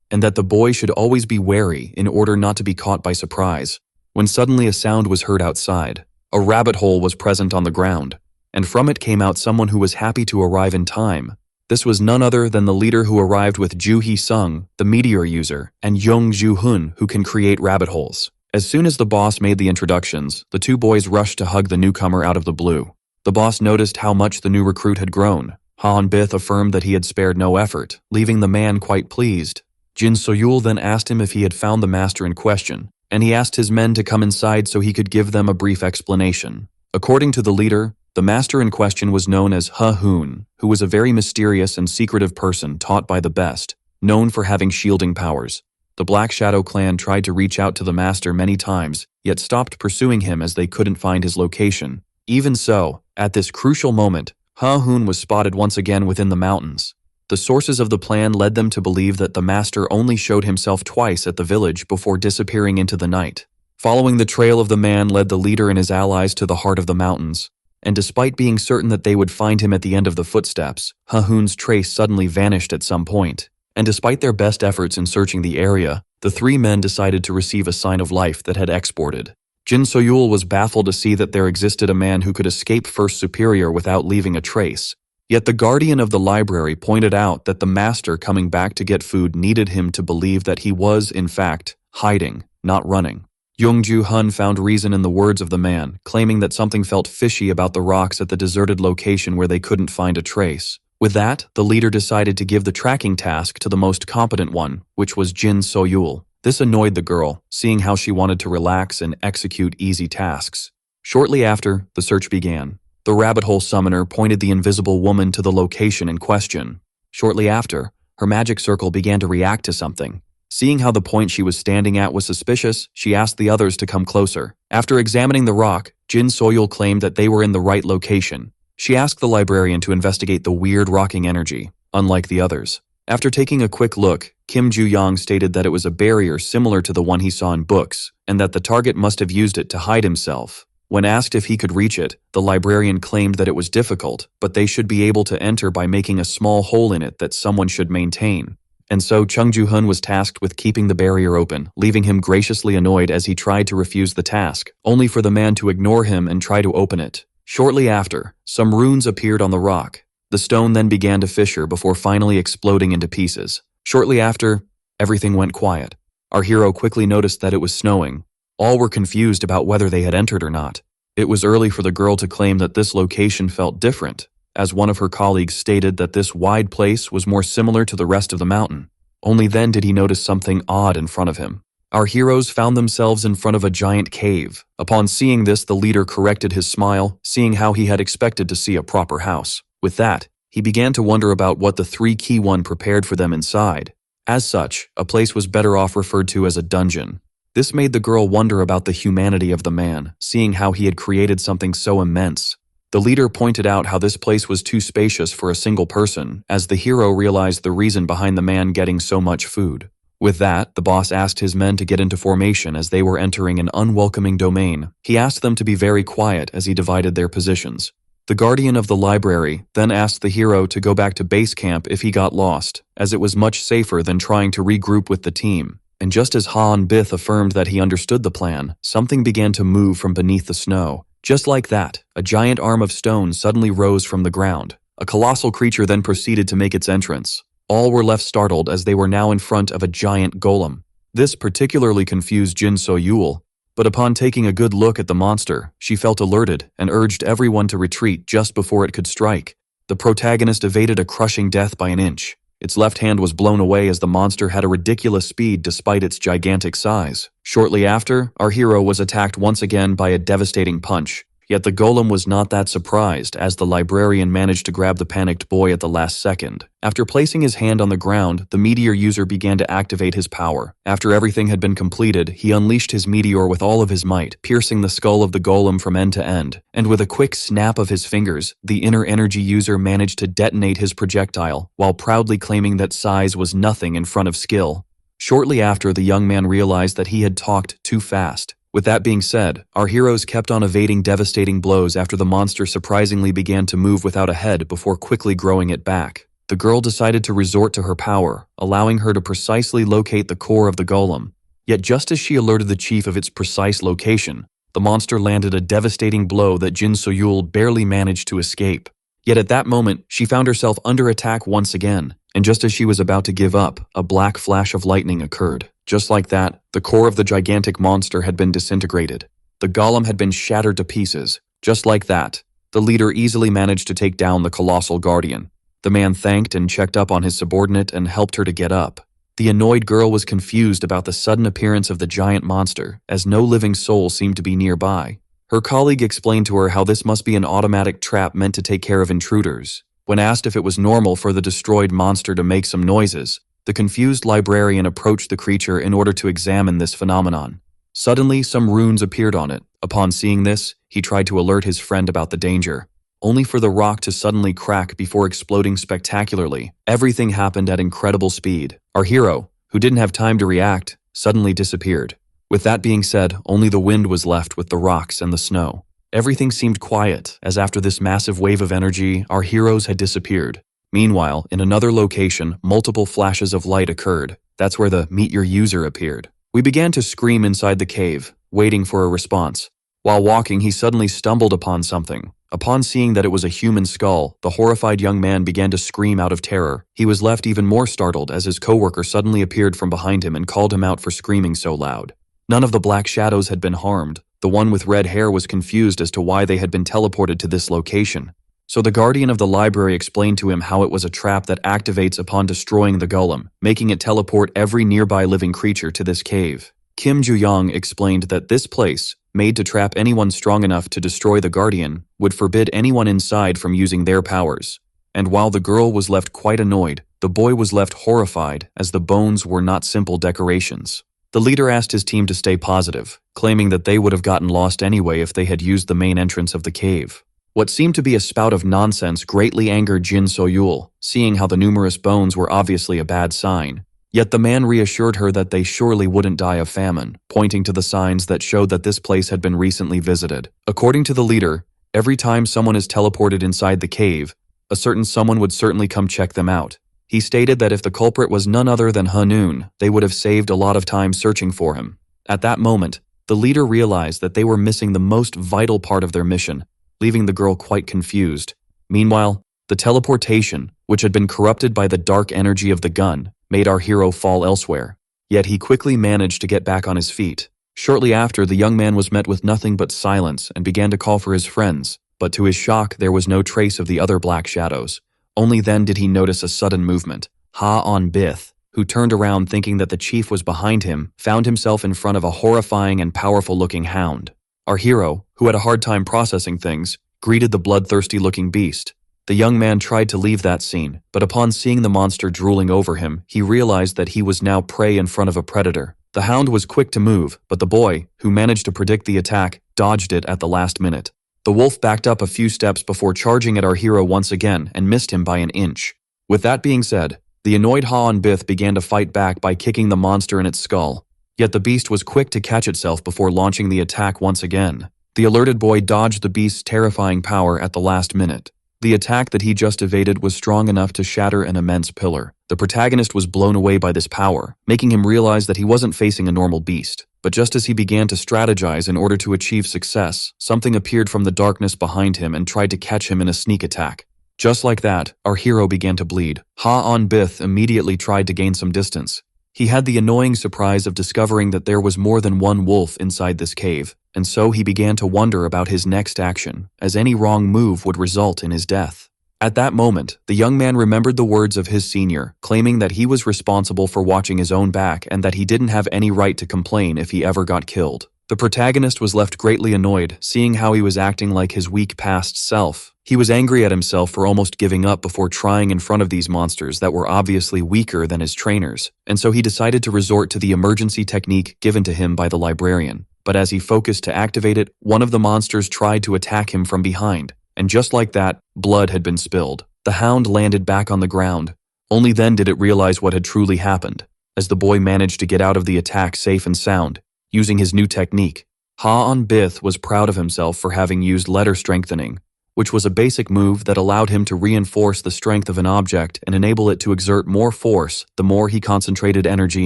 and that the boy should always be wary in order not to be caught by surprise. When suddenly a sound was heard outside, a rabbit hole was present on the ground, and from it came out someone who was happy to arrive in time. This was none other than the leader who arrived with Ju Hee-sung, the meteor user, and Yong Ju-hun, who can create rabbit holes. As soon as the boss made the introductions, the two boys rushed to hug the newcomer out of the blue. The boss noticed how much the new recruit had grown. Ha-on-bith affirmed that he had spared no effort, leaving the man quite pleased. Jin So-yul then asked him if he had found the master in question, and he asked his men to come inside so he could give them a brief explanation. According to the leader, the master in question was known as Ha-hoon, who was a very mysterious and secretive person taught by the best, known for having shielding powers. The Black Shadow clan tried to reach out to the master many times, yet stopped pursuing him as they couldn't find his location. Even so, at this crucial moment, Ha-hoon was spotted once again within the mountains. The sources of the plan led them to believe that the master only showed himself twice at the village before disappearing into the night. Following the trail of the man led the leader and his allies to the heart of the mountains, and despite being certain that they would find him at the end of the footsteps, Ha-hoon's trace suddenly vanished at some point. And despite their best efforts in searching the area, the three men decided to receive a sign of life that had exported. Jin So-yul was baffled to see that there existed a man who could escape First Superior without leaving a trace. Yet the guardian of the library pointed out that the master coming back to get food needed him to believe that he was, in fact, hiding, not running. Yong Ju-hun found reason in the words of the man, claiming that something felt fishy about the rocks at the deserted location where they couldn't find a trace. With that, the leader decided to give the tracking task to the most competent one, which was Jin So-yul. This annoyed the girl, seeing how she wanted to relax and execute easy tasks. Shortly after, the search began. The rabbit hole summoner pointed the invisible woman to the location in question. Shortly after, her magic circle began to react to something. Seeing how the point she was standing at was suspicious, she asked the others to come closer. After examining the rock, Jin So-yul claimed that they were in the right location. She asked the librarian to investigate the weird rocking energy, unlike the others. After taking a quick look, Kim Ju-yong stated that it was a barrier similar to the one he saw in books, and that the target must have used it to hide himself. When asked if he could reach it, the librarian claimed that it was difficult, but they should be able to enter by making a small hole in it that someone should maintain. And so Chung Ju-hun was tasked with keeping the barrier open, leaving him graciously annoyed as he tried to refuse the task, only for the man to ignore him and try to open it. Shortly after, some runes appeared on the rock. The stone then began to fissure before finally exploding into pieces. Shortly after, everything went quiet. Our hero quickly noticed that it was snowing. All were confused about whether they had entered or not. It was early for the girl to claim that this location felt different, as one of her colleagues stated that this wide place was more similar to the rest of the mountain. Only then did he notice something odd in front of him. Our heroes found themselves in front of a giant cave. Upon seeing this, the leader corrected his smile, seeing how he had expected to see a proper house. With that, he began to wonder about what the three key one prepared for them inside. As such, a place was better off referred to as a dungeon. This made the girl wonder about the humanity of the man, seeing how he had created something so immense. The leader pointed out how this place was too spacious for a single person, as the hero realized the reason behind the man getting so much food. With that, the boss asked his men to get into formation as they were entering an unwelcoming domain. He asked them to be very quiet as he divided their positions. The guardian of the library then asked the hero to go back to base camp if he got lost, as it was much safer than trying to regroup with the team. And just as Ha-on-bith affirmed that he understood the plan, something began to move from beneath the snow. Just like that, a giant arm of stone suddenly rose from the ground. A colossal creature then proceeded to make its entrance. All were left startled as they were now in front of a giant golem. This particularly confused Jin So-yul, but upon taking a good look at the monster, she felt alerted and urged everyone to retreat just before it could strike. The protagonist evaded a crushing death by an inch. Its left hand was blown away as the monster had a ridiculous speed despite its gigantic size. Shortly after, our hero was attacked once again by a devastating punch. Yet the golem was not that surprised, as the librarian managed to grab the panicked boy at the last second. After placing his hand on the ground, the meteor user began to activate his power. After everything had been completed, he unleashed his meteor with all of his might, piercing the skull of the golem from end to end. And with a quick snap of his fingers, the inner energy user managed to detonate his projectile, while proudly claiming that size was nothing in front of skill. Shortly after, the young man realized that he had talked too fast. With that being said, our heroes kept on evading devastating blows after the monster surprisingly began to move without a head before quickly growing it back. The girl decided to resort to her power, allowing her to precisely locate the core of the golem. Yet just as she alerted the chief of its precise location, the monster landed a devastating blow that Jin So-yul barely managed to escape. Yet at that moment, she found herself under attack once again, and just as she was about to give up, a black flash of lightning occurred. Just like that, the core of the gigantic monster had been disintegrated. The golem had been shattered to pieces. Just like that, the leader easily managed to take down the colossal guardian. The man thanked and checked up on his subordinate and helped her to get up. The annoyed girl was confused about the sudden appearance of the giant monster, as no living soul seemed to be nearby. Her colleague explained to her how this must be an automatic trap meant to take care of intruders. When asked if it was normal for the destroyed monster to make some noises, the confused librarian approached the creature in order to examine this phenomenon. Suddenly, some runes appeared on it. Upon seeing this, he tried to alert his friend about the danger, only for the rock to suddenly crack before exploding spectacularly. Everything happened at incredible speed. Our hero, who didn't have time to react, suddenly disappeared. With that being said, only the wind was left with the rocks and the snow. Everything seemed quiet, as after this massive wave of energy, our heroes had disappeared. Meanwhile, in another location, multiple flashes of light occurred. That's where the meet your user appeared. We began to scream inside the cave, waiting for a response. While walking, he suddenly stumbled upon something. Upon seeing that it was a human skull, the horrified young man began to scream out of terror. He was left even more startled as his coworker suddenly appeared from behind him and called him out for screaming so loud. None of the black shadows had been harmed. The one with red hair was confused as to why they had been teleported to this location. So the guardian of the library explained to him how it was a trap that activates upon destroying the golem, making it teleport every nearby living creature to this cave. Kim Ju-young explained that this place, made to trap anyone strong enough to destroy the guardian, would forbid anyone inside from using their powers. And while the girl was left quite annoyed, the boy was left horrified, as the bones were not simple decorations. The leader asked his team to stay positive, claiming that they would have gotten lost anyway if they had used the main entrance of the cave. What seemed to be a spout of nonsense greatly angered Jin So-yul, seeing how the numerous bones were obviously a bad sign. Yet the man reassured her that they surely wouldn't die of famine, pointing to the signs that showed that this place had been recently visited. According to the leader, every time someone is teleported inside the cave, a certain someone would certainly come check them out. He stated that if the culprit was none other than Hanun, they would have saved a lot of time searching for him. At that moment, the leader realized that they were missing the most vital part of their mission, leaving the girl quite confused. Meanwhile, the teleportation, which had been corrupted by the dark energy of the gun, made our hero fall elsewhere. Yet he quickly managed to get back on his feet. Shortly after, the young man was met with nothing but silence and began to call for his friends, but to his shock, there was no trace of the other black shadows. Only then did he notice a sudden movement. Ha-on-bith, who turned around thinking that the chief was behind him, found himself in front of a horrifying and powerful-looking hound. Our hero, who had a hard time processing things, greeted the bloodthirsty-looking beast. The young man tried to leave that scene, but upon seeing the monster drooling over him, he realized that he was now prey in front of a predator. The hound was quick to move, but the boy, who managed to predict the attack, dodged it at the last minute. The wolf backed up a few steps before charging at our hero once again and missed him by an inch. With that being said, the annoyed Ha-on-bith began to fight back by kicking the monster in its skull. Yet the beast was quick to catch itself before launching the attack once again. The alerted boy dodged the beast's terrifying power at the last minute. The attack that he just evaded was strong enough to shatter an immense pillar. The protagonist was blown away by this power, making him realize that he wasn't facing a normal beast. But just as he began to strategize in order to achieve success, something appeared from the darkness behind him and tried to catch him in a sneak attack. Just like that, our hero began to bleed. Ha-on-bith immediately tried to gain some distance. He had the annoying surprise of discovering that there was more than one wolf inside this cave, and so he began to wonder about his next action, as any wrong move would result in his death. At that moment, the young man remembered the words of his senior, claiming that he was responsible for watching his own back and that he didn't have any right to complain if he ever got killed. The protagonist was left greatly annoyed, seeing how he was acting like his weak past self. He was angry at himself for almost giving up before trying in front of these monsters that were obviously weaker than his trainers, and so he decided to resort to the emergency technique given to him by the librarian. But as he focused to activate it, one of the monsters tried to attack him from behind, and just like that, blood had been spilled. The hound landed back on the ground. Only then did it realize what had truly happened, as the boy managed to get out of the attack safe and sound, using his new technique. Ha-on-Bith was proud of himself for having used letter strengthening, which was a basic move that allowed him to reinforce the strength of an object and enable it to exert more force the more he concentrated energy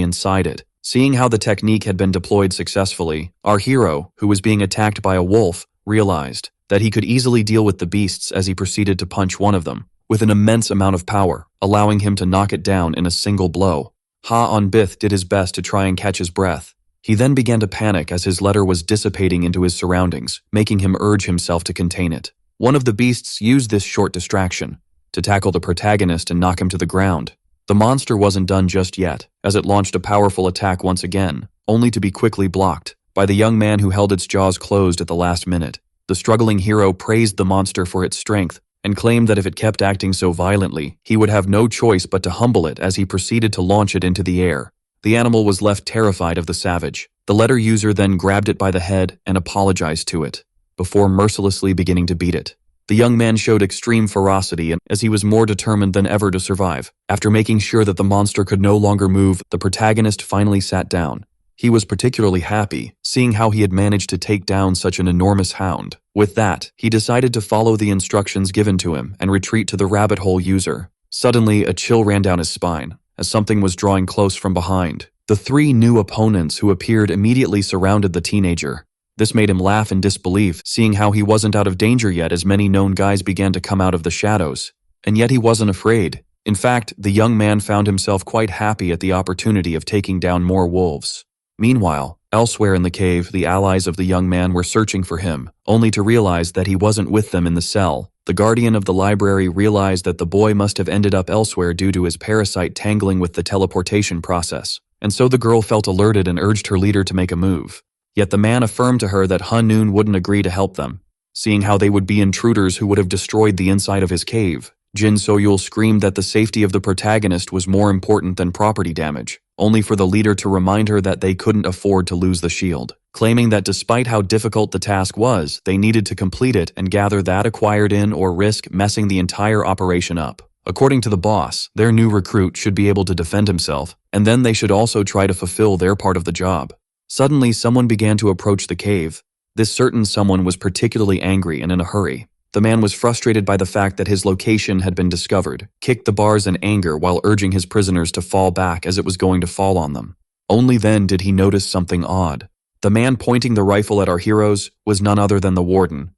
inside it. Seeing how the technique had been deployed successfully, our hero, who was being attacked by a wolf, realized that he could easily deal with the beasts as he proceeded to punch one of them, with an immense amount of power, allowing him to knock it down in a single blow. Ha-on-Bith did his best to try and catch his breath. He then began to panic as his letter was dissipating into his surroundings, making him urge himself to contain it. One of the beasts used this short distraction to tackle the protagonist and knock him to the ground. The monster wasn't done just yet, as it launched a powerful attack once again, only to be quickly blocked by the young man who held its jaws closed at the last minute. The struggling hero praised the monster for its strength and claimed that if it kept acting so violently, he would have no choice but to humble it as he proceeded to launch it into the air. The animal was left terrified of the savage. The letter user then grabbed it by the head and apologized to it, before mercilessly beginning to beat it. The young man showed extreme ferocity as he was more determined than ever to survive. After making sure that the monster could no longer move, the protagonist finally sat down. He was particularly happy, seeing how he had managed to take down such an enormous hound. With that, he decided to follow the instructions given to him and retreat to the rabbit hole user. Suddenly, a chill ran down his spine, as something was drawing close from behind. The three new opponents who appeared immediately surrounded the teenager. This made him laugh in disbelief, seeing how he wasn't out of danger yet as many known guys began to come out of the shadows. And yet he wasn't afraid. In fact, the young man found himself quite happy at the opportunity of taking down more wolves. Meanwhile, elsewhere in the cave, the allies of the young man were searching for him, only to realize that he wasn't with them in the cell. The guardian of the library realized that the boy must have ended up elsewhere due to his parasite tangling with the teleportation process, and so the girl felt alerted and urged her leader to make a move. Yet the man affirmed to her that Hun-Noon wouldn't agree to help them, seeing how they would be intruders who would have destroyed the inside of his cave. Jin So-yul screamed that the safety of the protagonist was more important than property damage, only for the leader to remind her that they couldn't afford to lose the shield, claiming that despite how difficult the task was, they needed to complete it and gather that acquired in or risk messing the entire operation up. According to the boss, their new recruit should be able to defend himself, and then they should also try to fulfill their part of the job. Suddenly, someone began to approach the cave. This certain someone was particularly angry and in a hurry. The man was frustrated by the fact that his location had been discovered, kicked the bars in anger while urging his prisoners to fall back as it was going to fall on them. Only then did he notice something odd. The man pointing the rifle at our heroes was none other than the warden.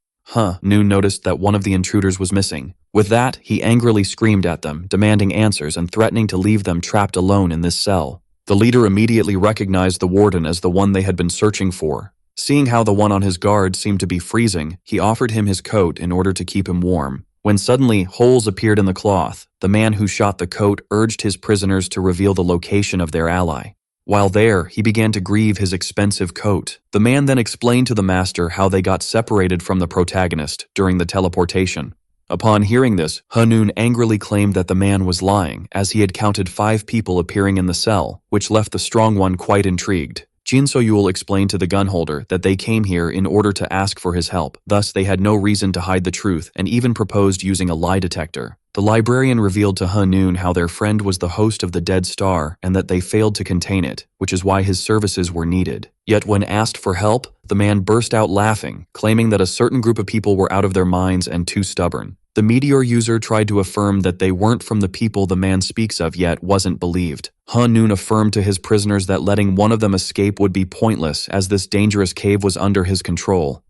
Noon noticed that one of the intruders was missing. With that, he angrily screamed at them, demanding answers and threatening to leave them trapped alone in this cell. The leader immediately recognized the warden as the one they had been searching for. Seeing how the one on his guard seemed to be freezing, he offered him his coat in order to keep him warm. When suddenly holes appeared in the cloth, the man who shot the coat urged his prisoners to reveal the location of their ally. While there, he began to grieve his expensive coat. The man then explained to the master how they got separated from the protagonist during the teleportation. Upon hearing this, Hun-Noon angrily claimed that the man was lying, as he had counted 5 people appearing in the cell, which left the strong one quite intrigued. Jin So-yul explained to the gunholder that they came here in order to ask for his help, thus they had no reason to hide the truth and even proposed using a lie detector. The librarian revealed to Hun-Noon how their friend was the host of the Dead Star and that they failed to contain it, which is why his services were needed. Yet when asked for help, the man burst out laughing, claiming that a certain group of people were out of their minds and too stubborn. The meteor user tried to affirm that they weren't from the people the man speaks of, yet wasn't believed. Hun-Noon affirmed to his prisoners that letting one of them escape would be pointless as this dangerous cave was under his control.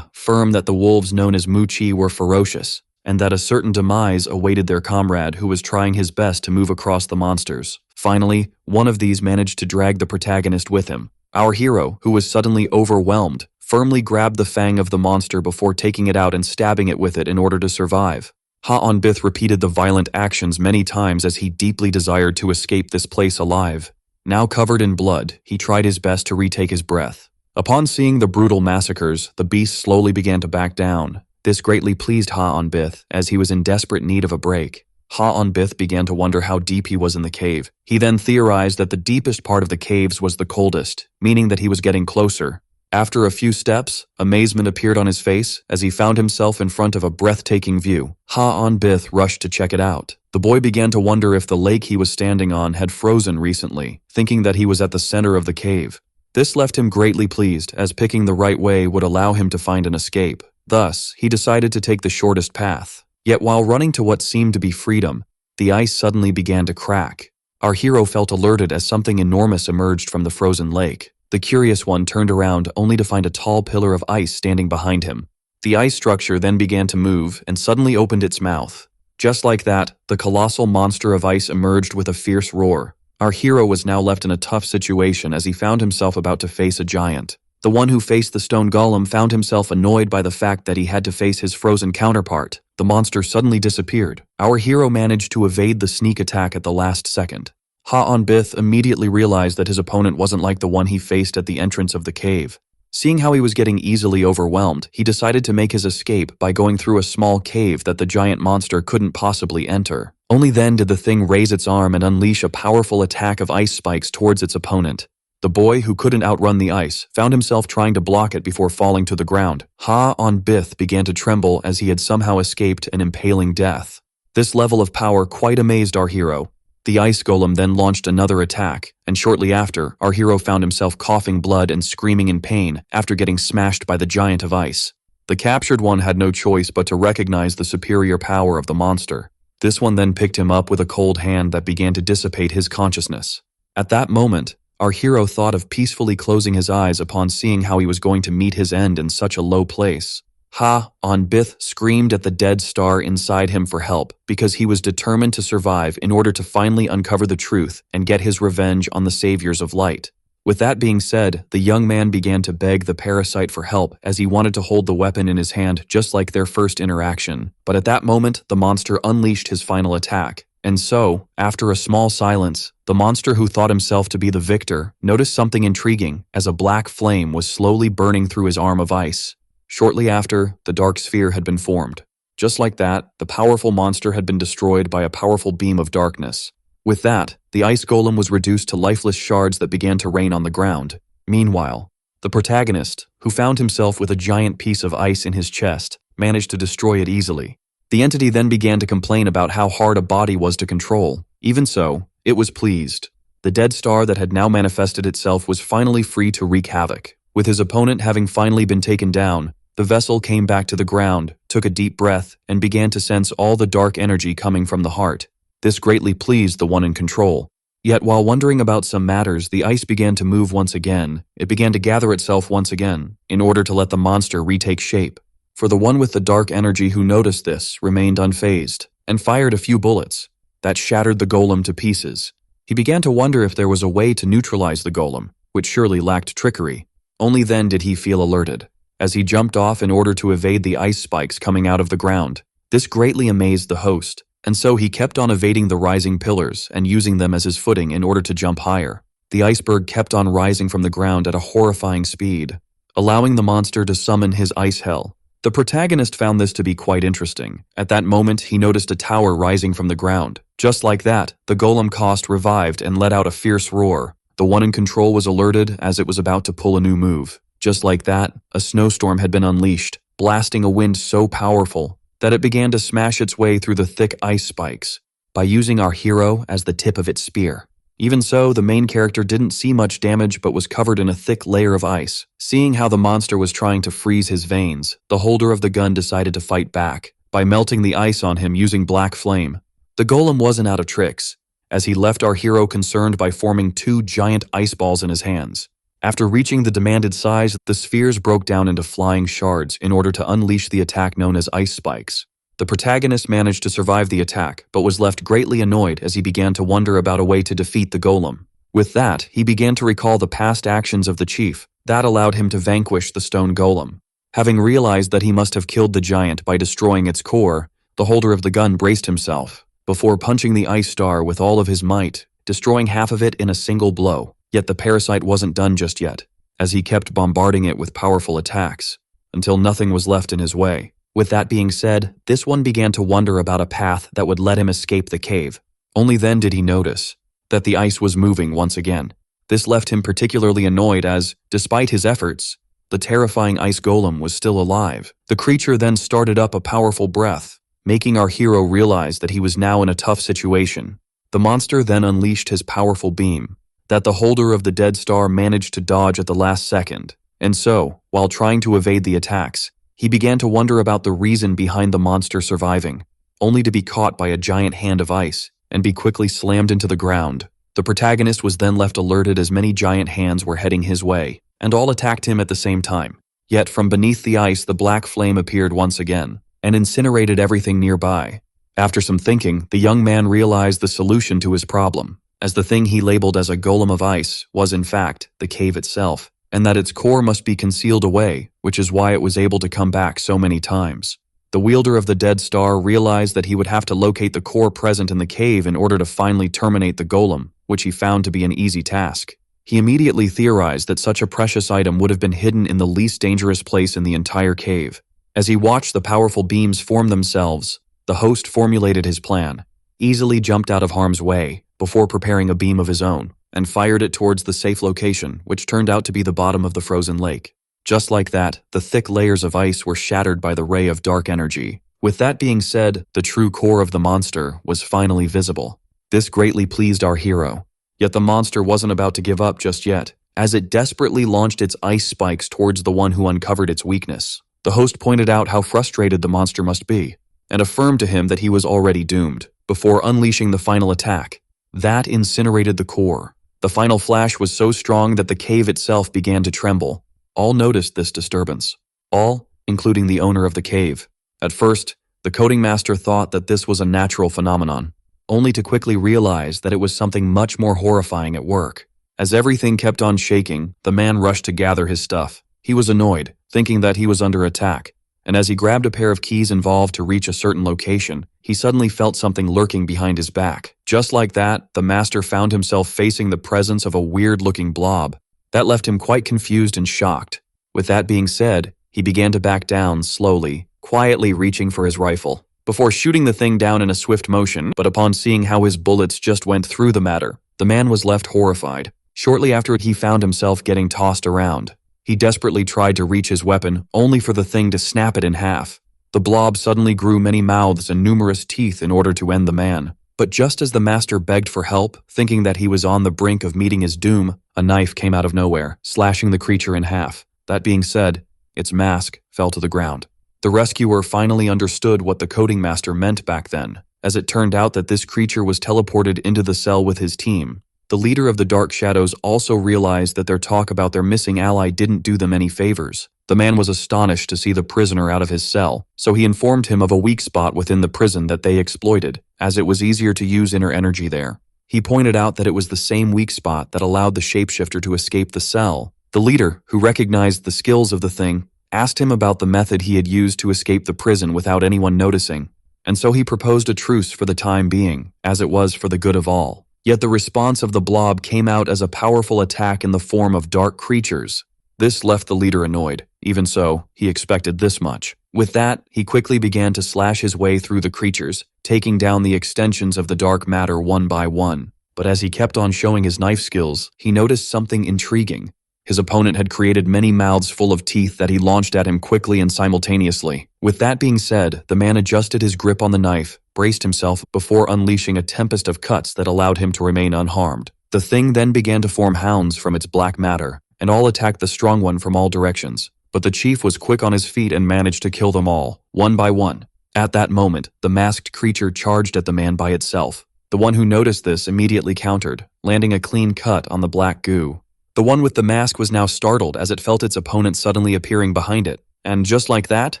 Firm that the wolves known as Mu-Chi were ferocious, and that a certain demise awaited their comrade who was trying his best to move across the monsters. Finally, one of these managed to drag the protagonist with him. Our hero, who was suddenly overwhelmed, firmly grabbed the fang of the monster before taking it out and stabbing it with it in order to survive. Ha-on-Bith repeated the violent actions many times as he deeply desired to escape this place alive. Now covered in blood, he tried his best to retake his breath. Upon seeing the brutal massacres, the beast slowly began to back down. This greatly pleased Ha-on-Bith, as he was in desperate need of a break. Ha-on-Bith began to wonder how deep he was in the cave. He then theorized that the deepest part of the caves was the coldest, meaning that he was getting closer. After a few steps, amazement appeared on his face as he found himself in front of a breathtaking view. Ha-on-Bith rushed to check it out. The boy began to wonder if the lake he was standing on had frozen recently, thinking that he was at the center of the cave. This left him greatly pleased, as picking the right way would allow him to find an escape. Thus, he decided to take the shortest path. Yet while running to what seemed to be freedom, the ice suddenly began to crack. Our hero felt alerted as something enormous emerged from the frozen lake. The curious one turned around only to find a tall pillar of ice standing behind him. The ice structure then began to move and suddenly opened its mouth. Just like that, the colossal monster of ice emerged with a fierce roar. Our hero was now left in a tough situation as he found himself about to face a giant. The one who faced the stone golem found himself annoyed by the fact that he had to face his frozen counterpart. The monster suddenly disappeared. Our hero managed to evade the sneak attack at the last second. Ha-on-Bith immediately realized that his opponent wasn't like the one he faced at the entrance of the cave. Seeing how he was getting easily overwhelmed, he decided to make his escape by going through a small cave that the giant monster couldn't possibly enter. Only then did the thing raise its arm and unleash a powerful attack of ice spikes towards its opponent. The boy, who couldn't outrun the ice, found himself trying to block it before falling to the ground. Ha-on-Bith began to tremble as he had somehow escaped an impaling death. This level of power quite amazed our hero. The ice golem then launched another attack, and shortly after, our hero found himself coughing blood and screaming in pain after getting smashed by the giant of ice. The captured one had no choice but to recognize the superior power of the monster. This one then picked him up with a cold hand that began to dissipate his consciousness. At that moment, our hero thought of peacefully closing his eyes upon seeing how he was going to meet his end in such a low place. Ha-on-Bith screamed at the dead star inside him for help because he was determined to survive in order to finally uncover the truth and get his revenge on the saviors of light. With that being said, the young man began to beg the parasite for help as he wanted to hold the weapon in his hand just like their first interaction. But at that moment, the monster unleashed his final attack. And so, after a small silence, the monster who thought himself to be the victor noticed something intriguing as a black flame was slowly burning through his arm of ice. Shortly after, the dark sphere had been formed. Just like that, the powerful monster had been destroyed by a powerful beam of darkness. With that, the ice golem was reduced to lifeless shards that began to rain on the ground. Meanwhile, the protagonist, who found himself with a giant piece of ice in his chest, managed to destroy it easily. The entity then began to complain about how hard a body was to control. Even so, it was pleased. The dead star that had now manifested itself was finally free to wreak havoc. With his opponent having finally been taken down, the vessel came back to the ground, took a deep breath, and began to sense all the dark energy coming from the heart. This greatly pleased the one in control. Yet while wondering about some matters, the ice began to move once again. It began to gather itself once again, in order to let the monster retake shape. For the one with the dark energy who noticed this remained unfazed, and fired a few bullets. That shattered the golem to pieces. He began to wonder if there was a way to neutralize the golem, which surely lacked trickery. Only then did he feel alerted, as he jumped off in order to evade the ice spikes coming out of the ground. This greatly amazed the host, and so he kept on evading the rising pillars and using them as his footing in order to jump higher. The iceberg kept on rising from the ground at a horrifying speed, allowing the monster to summon his ice hell. The protagonist found this to be quite interesting. At that moment, he noticed a tower rising from the ground. Just like that, the golem cost revived and let out a fierce roar. The one in control was alerted as it was about to pull a new move. Just like that, a snowstorm had been unleashed, blasting a wind so powerful that it began to smash its way through the thick ice spikes by using our hero as the tip of its spear. Even so, the main character didn't see much damage but was covered in a thick layer of ice. Seeing how the monster was trying to freeze his veins, the holder of the gun decided to fight back by melting the ice on him using black flame. The golem wasn't out of tricks, as he left our hero concerned by forming two giant ice balls in his hands. After reaching the demanded size, the spheres broke down into flying shards in order to unleash the attack known as ice spikes. The protagonist managed to survive the attack, but was left greatly annoyed as he began to wonder about a way to defeat the golem. With that, he began to recall the past actions of the chief. That allowed him to vanquish the stone golem. Having realized that he must have killed the giant by destroying its core, the holder of the gun braced himself before punching the ice star with all of his might, destroying half of it in a single blow. Yet the parasite wasn't done just yet. as he kept bombarding it with powerful attacks, until nothing was left in his way. With that being said, this one began to wonder about a path that would let him escape the cave. Only then did he notice that the ice was moving once again. This left him particularly annoyed as, despite his efforts, the terrifying ice golem was still alive. The creature then started up a powerful breath, making our hero realize that he was now in a tough situation. The monster then unleashed his powerful beam, that the holder of the dead star managed to dodge at the last second. And so, while trying to evade the attacks, he began to wonder about the reason behind the monster surviving, only to be caught by a giant hand of ice and be quickly slammed into the ground. The protagonist was then left alerted as many giant hands were heading his way, and all attacked him at the same time. Yet from beneath the ice the black flame appeared once again, and incinerated everything nearby. After some thinking, the young man realized the solution to his problem, as the thing he labeled as a golem of ice was in fact the cave itself, and that its core must be concealed away, which is why it was able to come back so many times. The wielder of the dead star realized that he would have to locate the core present in the cave in order to finally terminate the golem, which he found to be an easy task. He immediately theorized that such a precious item would have been hidden in the least dangerous place in the entire cave. As he watched the powerful beams form themselves, the host formulated his plan, easily jumped out of harm's way before preparing a beam of his own, and fired it towards the safe location, which turned out to be the bottom of the frozen lake. Just like that, the thick layers of ice were shattered by the ray of dark energy. With that being said, the true core of the monster was finally visible. This greatly pleased our hero. Yet the monster wasn't about to give up just yet, as it desperately launched its ice spikes towards the one who uncovered its weakness. The host pointed out how frustrated the monster must be, and affirmed to him that he was already doomed, before unleashing the final attack. That incinerated the core. The final flash was so strong that the cave itself began to tremble. All noticed this disturbance. All, including the owner of the cave. At first, the coding master thought that this was a natural phenomenon, only to quickly realize that it was something much more horrifying at work. As everything kept on shaking, the man rushed to gather his stuff. He was annoyed, thinking that he was under attack, and as he grabbed a pair of keys involved to reach a certain location, he suddenly felt something lurking behind his back. Just like that, the master found himself facing the presence of a weird-looking blob. That left him quite confused and shocked. With that being said, he began to back down slowly, quietly reaching for his rifle, before shooting the thing down in a swift motion. But upon seeing how his bullets just went through the matter, the man was left horrified. Shortly after it, he found himself getting tossed around. He desperately tried to reach his weapon, only for the thing to snap it in half. The blob suddenly grew many mouths and numerous teeth in order to end the man. But just as the master begged for help, thinking that he was on the brink of meeting his doom, a knife came out of nowhere, slashing the creature in half. That being said, its mask fell to the ground. The rescuer finally understood what the coding master meant back then, as it turned out that this creature was teleported into the cell with his team. The leader of the Dark Shadows also realized that their talk about their missing ally didn't do them any favors. The man was astonished to see the prisoner out of his cell, so he informed him of a weak spot within the prison that they exploited, as it was easier to use inner energy there. He pointed out that it was the same weak spot that allowed the shapeshifter to escape the cell. The leader, who recognized the skills of the thing, asked him about the method he had used to escape the prison without anyone noticing, and so he proposed a truce for the time being, as it was for the good of all. Yet the response of the blob came out as a powerful attack in the form of dark creatures. This left the leader annoyed. Even so, he expected this much. With that, he quickly began to slash his way through the creatures, taking down the extensions of the dark matter one by one. But as he kept on showing his knife skills, he noticed something intriguing. His opponent had created many mouths full of teeth that he launched at him quickly and simultaneously. With that being said, the man adjusted his grip on the knife, braced himself before unleashing a tempest of cuts that allowed him to remain unharmed. The thing then began to form hounds from its black matter, and all attacked the strong one from all directions. But the chief was quick on his feet and managed to kill them all, one by one. At that moment, the masked creature charged at the man by itself. The one who noticed this immediately countered, landing a clean cut on the black goo. The one with the mask was now startled as it felt its opponent suddenly appearing behind it, and just like that,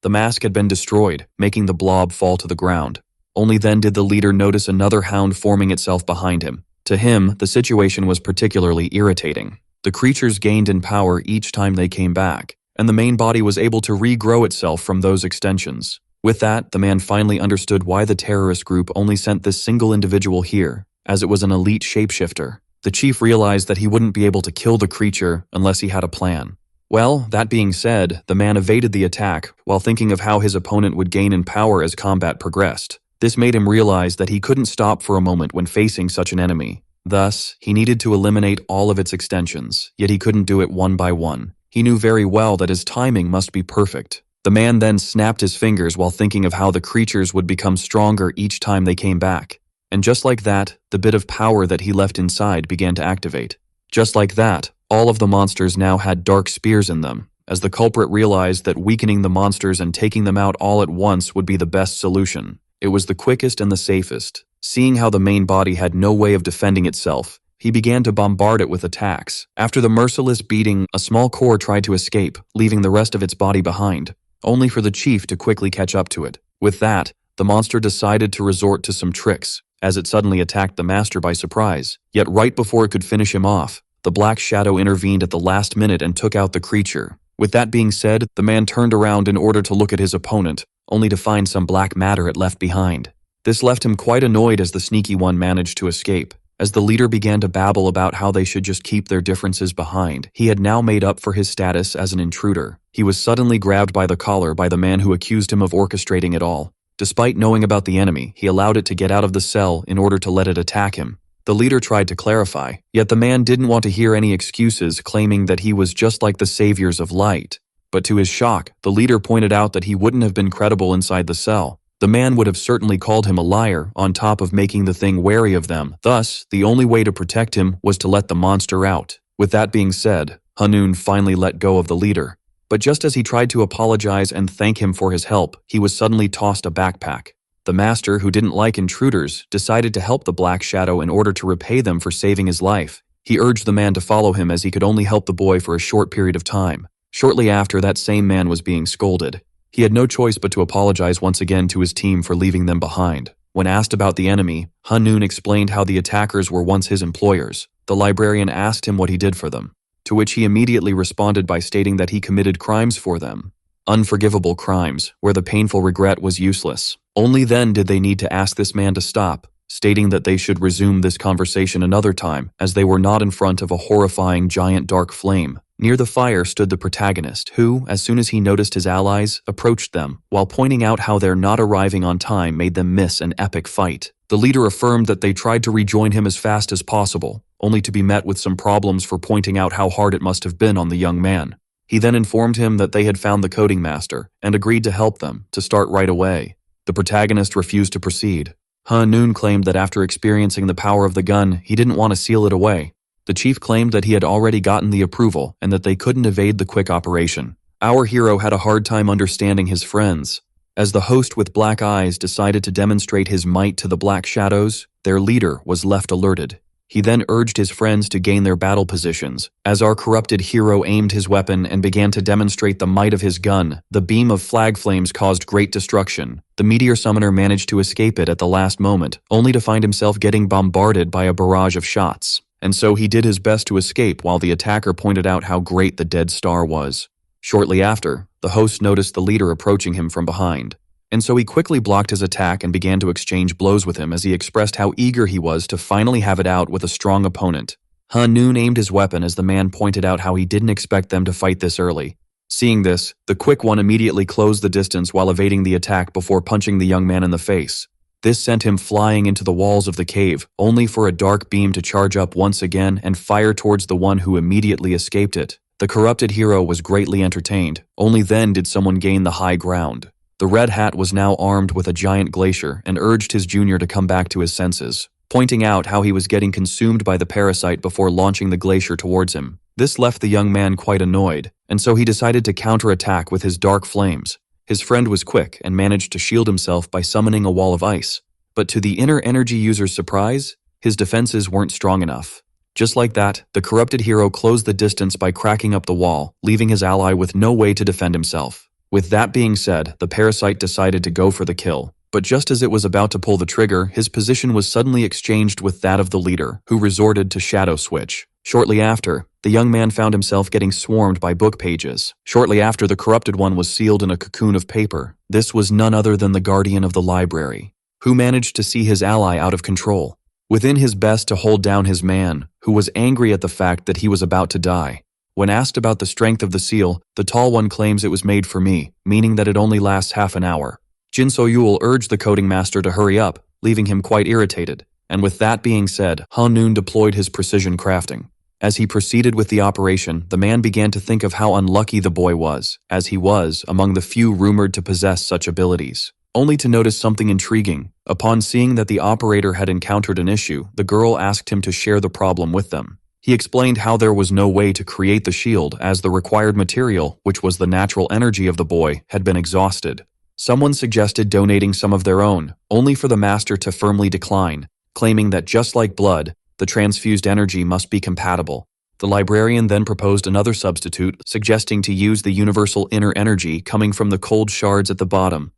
the mask had been destroyed, making the blob fall to the ground. Only then did the leader notice another hound forming itself behind him. To him, the situation was particularly irritating. The creatures gained in power each time they came back, and the main body was able to regrow itself from those extensions. With that, the man finally understood why the terrorist group only sent this single individual here, as it was an elite shapeshifter. The chief realized that he wouldn't be able to kill the creature unless he had a plan. Well, that being said, the man evaded the attack while thinking of how his opponent would gain in power as combat progressed. This made him realize that he couldn't stop for a moment when facing such an enemy. Thus, he needed to eliminate all of its extensions, yet he couldn't do it one by one. He knew very well that his timing must be perfect. The man then snapped his fingers while thinking of how the creatures would become stronger each time they came back. And just like that, the bit of power that he left inside began to activate. Just like that, all of the monsters now had dark spears in them, as the culprit realized that weakening the monsters and taking them out all at once would be the best solution. It was the quickest and the safest. Seeing how the main body had no way of defending itself, he began to bombard it with attacks. After the merciless beating, a small core tried to escape, leaving the rest of its body behind, only for the chief to quickly catch up to it. With that, the monster decided to resort to some tricks, as it suddenly attacked the master by surprise. Yet right before it could finish him off, the black shadow intervened at the last minute and took out the creature. With that being said, the man turned around in order to look at his opponent, only to find some black matter it left behind. This left him quite annoyed as the sneaky one managed to escape. As the leader began to babble about how they should just keep their differences behind, he had now made up for his status as an intruder. He was suddenly grabbed by the collar by the man who accused him of orchestrating it all. Despite knowing about the enemy, he allowed it to get out of the cell in order to let it attack him. The leader tried to clarify, yet the man didn't want to hear any excuses, claiming that he was just like the saviors of light. But to his shock, the leader pointed out that he wouldn't have been credible inside the cell. The man would have certainly called him a liar, on top of making the thing wary of them. Thus, the only way to protect him was to let the monster out. With that being said, Hanun finally let go of the leader. But just as he tried to apologize and thank him for his help, he was suddenly tossed a backpack. The master, who didn't like intruders, decided to help the Black Shadow in order to repay them for saving his life. He urged the man to follow him as he could only help the boy for a short period of time. Shortly after, that same man was being scolded. He had no choice but to apologize once again to his team for leaving them behind. When asked about the enemy, Hanun explained how the attackers were once his employers. The librarian asked him what he did for them, to which he immediately responded by stating that he committed crimes for them. Unforgivable crimes, where the painful regret was useless. Only then did they need to ask this man to stop, stating that they should resume this conversation another time, as they were not in front of a horrifying giant dark flame. Near the fire stood the protagonist, who, as soon as he noticed his allies, approached them, while pointing out how their not arriving on time made them miss an epic fight. The leader affirmed that they tried to rejoin him as fast as possible, only to be met with some problems for pointing out how hard it must have been on the young man. He then informed him that they had found the coding master, and agreed to help them, to start right away. The protagonist refused to proceed. Hanun claimed that after experiencing the power of the gun, he didn't want to seal it away. The chief claimed that he had already gotten the approval, and that they couldn't evade the quick operation. Our hero had a hard time understanding his friends. As the host with black eyes decided to demonstrate his might to the Black Shadows, their leader was left alerted. He then urged his friends to gain their battle positions. As our corrupted hero aimed his weapon and began to demonstrate the might of his gun, the beam of flag flames caused great destruction. The meteor summoner managed to escape it at the last moment, only to find himself getting bombarded by a barrage of shots. And so he did his best to escape while the attacker pointed out how great the dead star was. Shortly after, the host noticed the leader approaching him from behind. And so he quickly blocked his attack and began to exchange blows with him as he expressed how eager he was to finally have it out with a strong opponent. Hanun aimed his weapon as the man pointed out how he didn't expect them to fight this early. Seeing this, the quick one immediately closed the distance while evading the attack before punching the young man in the face. This sent him flying into the walls of the cave, only for a dark beam to charge up once again and fire towards the one who immediately escaped it. The corrupted hero was greatly entertained. Only then did someone gain the high ground. The Red Hat was now armed with a giant glacier and urged his junior to come back to his senses, pointing out how he was getting consumed by the parasite before launching the glacier towards him. This left the young man quite annoyed, and so he decided to counterattack with his dark flames. His friend was quick and managed to shield himself by summoning a wall of ice. But to the inner energy user's surprise, his defenses weren't strong enough. Just like that, the corrupted hero closed the distance by cracking up the wall, leaving his ally with no way to defend himself. With that being said, the parasite decided to go for the kill. But just as it was about to pull the trigger, his position was suddenly exchanged with that of the leader, who resorted to shadow switch. Shortly after, the young man found himself getting swarmed by book pages. Shortly after, the corrupted one was sealed in a cocoon of paper. This was none other than the guardian of the library, who managed to see his ally out of control. within his best to hold down his man, who was angry at the fact that he was about to die. When asked about the strength of the seal, the tall one claims it was made for me, meaning that it only lasts half an hour. Jin So-yul urged the coding master to hurry up, leaving him quite irritated. And with that being said, Han-noon deployed his precision crafting. As he proceeded with the operation, the man began to think of how unlucky the boy was, as he was among the few rumored to possess such abilities. Only to notice something intriguing. Upon seeing that the operator had encountered an issue, the girl asked him to share the problem with them. He explained how there was no way to create the shield as the required material, which was the natural energy of the boy, had been exhausted. Someone suggested donating some of their own, only for the master to firmly decline, claiming that just like blood, the transfused energy must be compatible. The librarian then proposed another substitute, suggesting to use the universal inner energy coming from the cold shards at the bottom.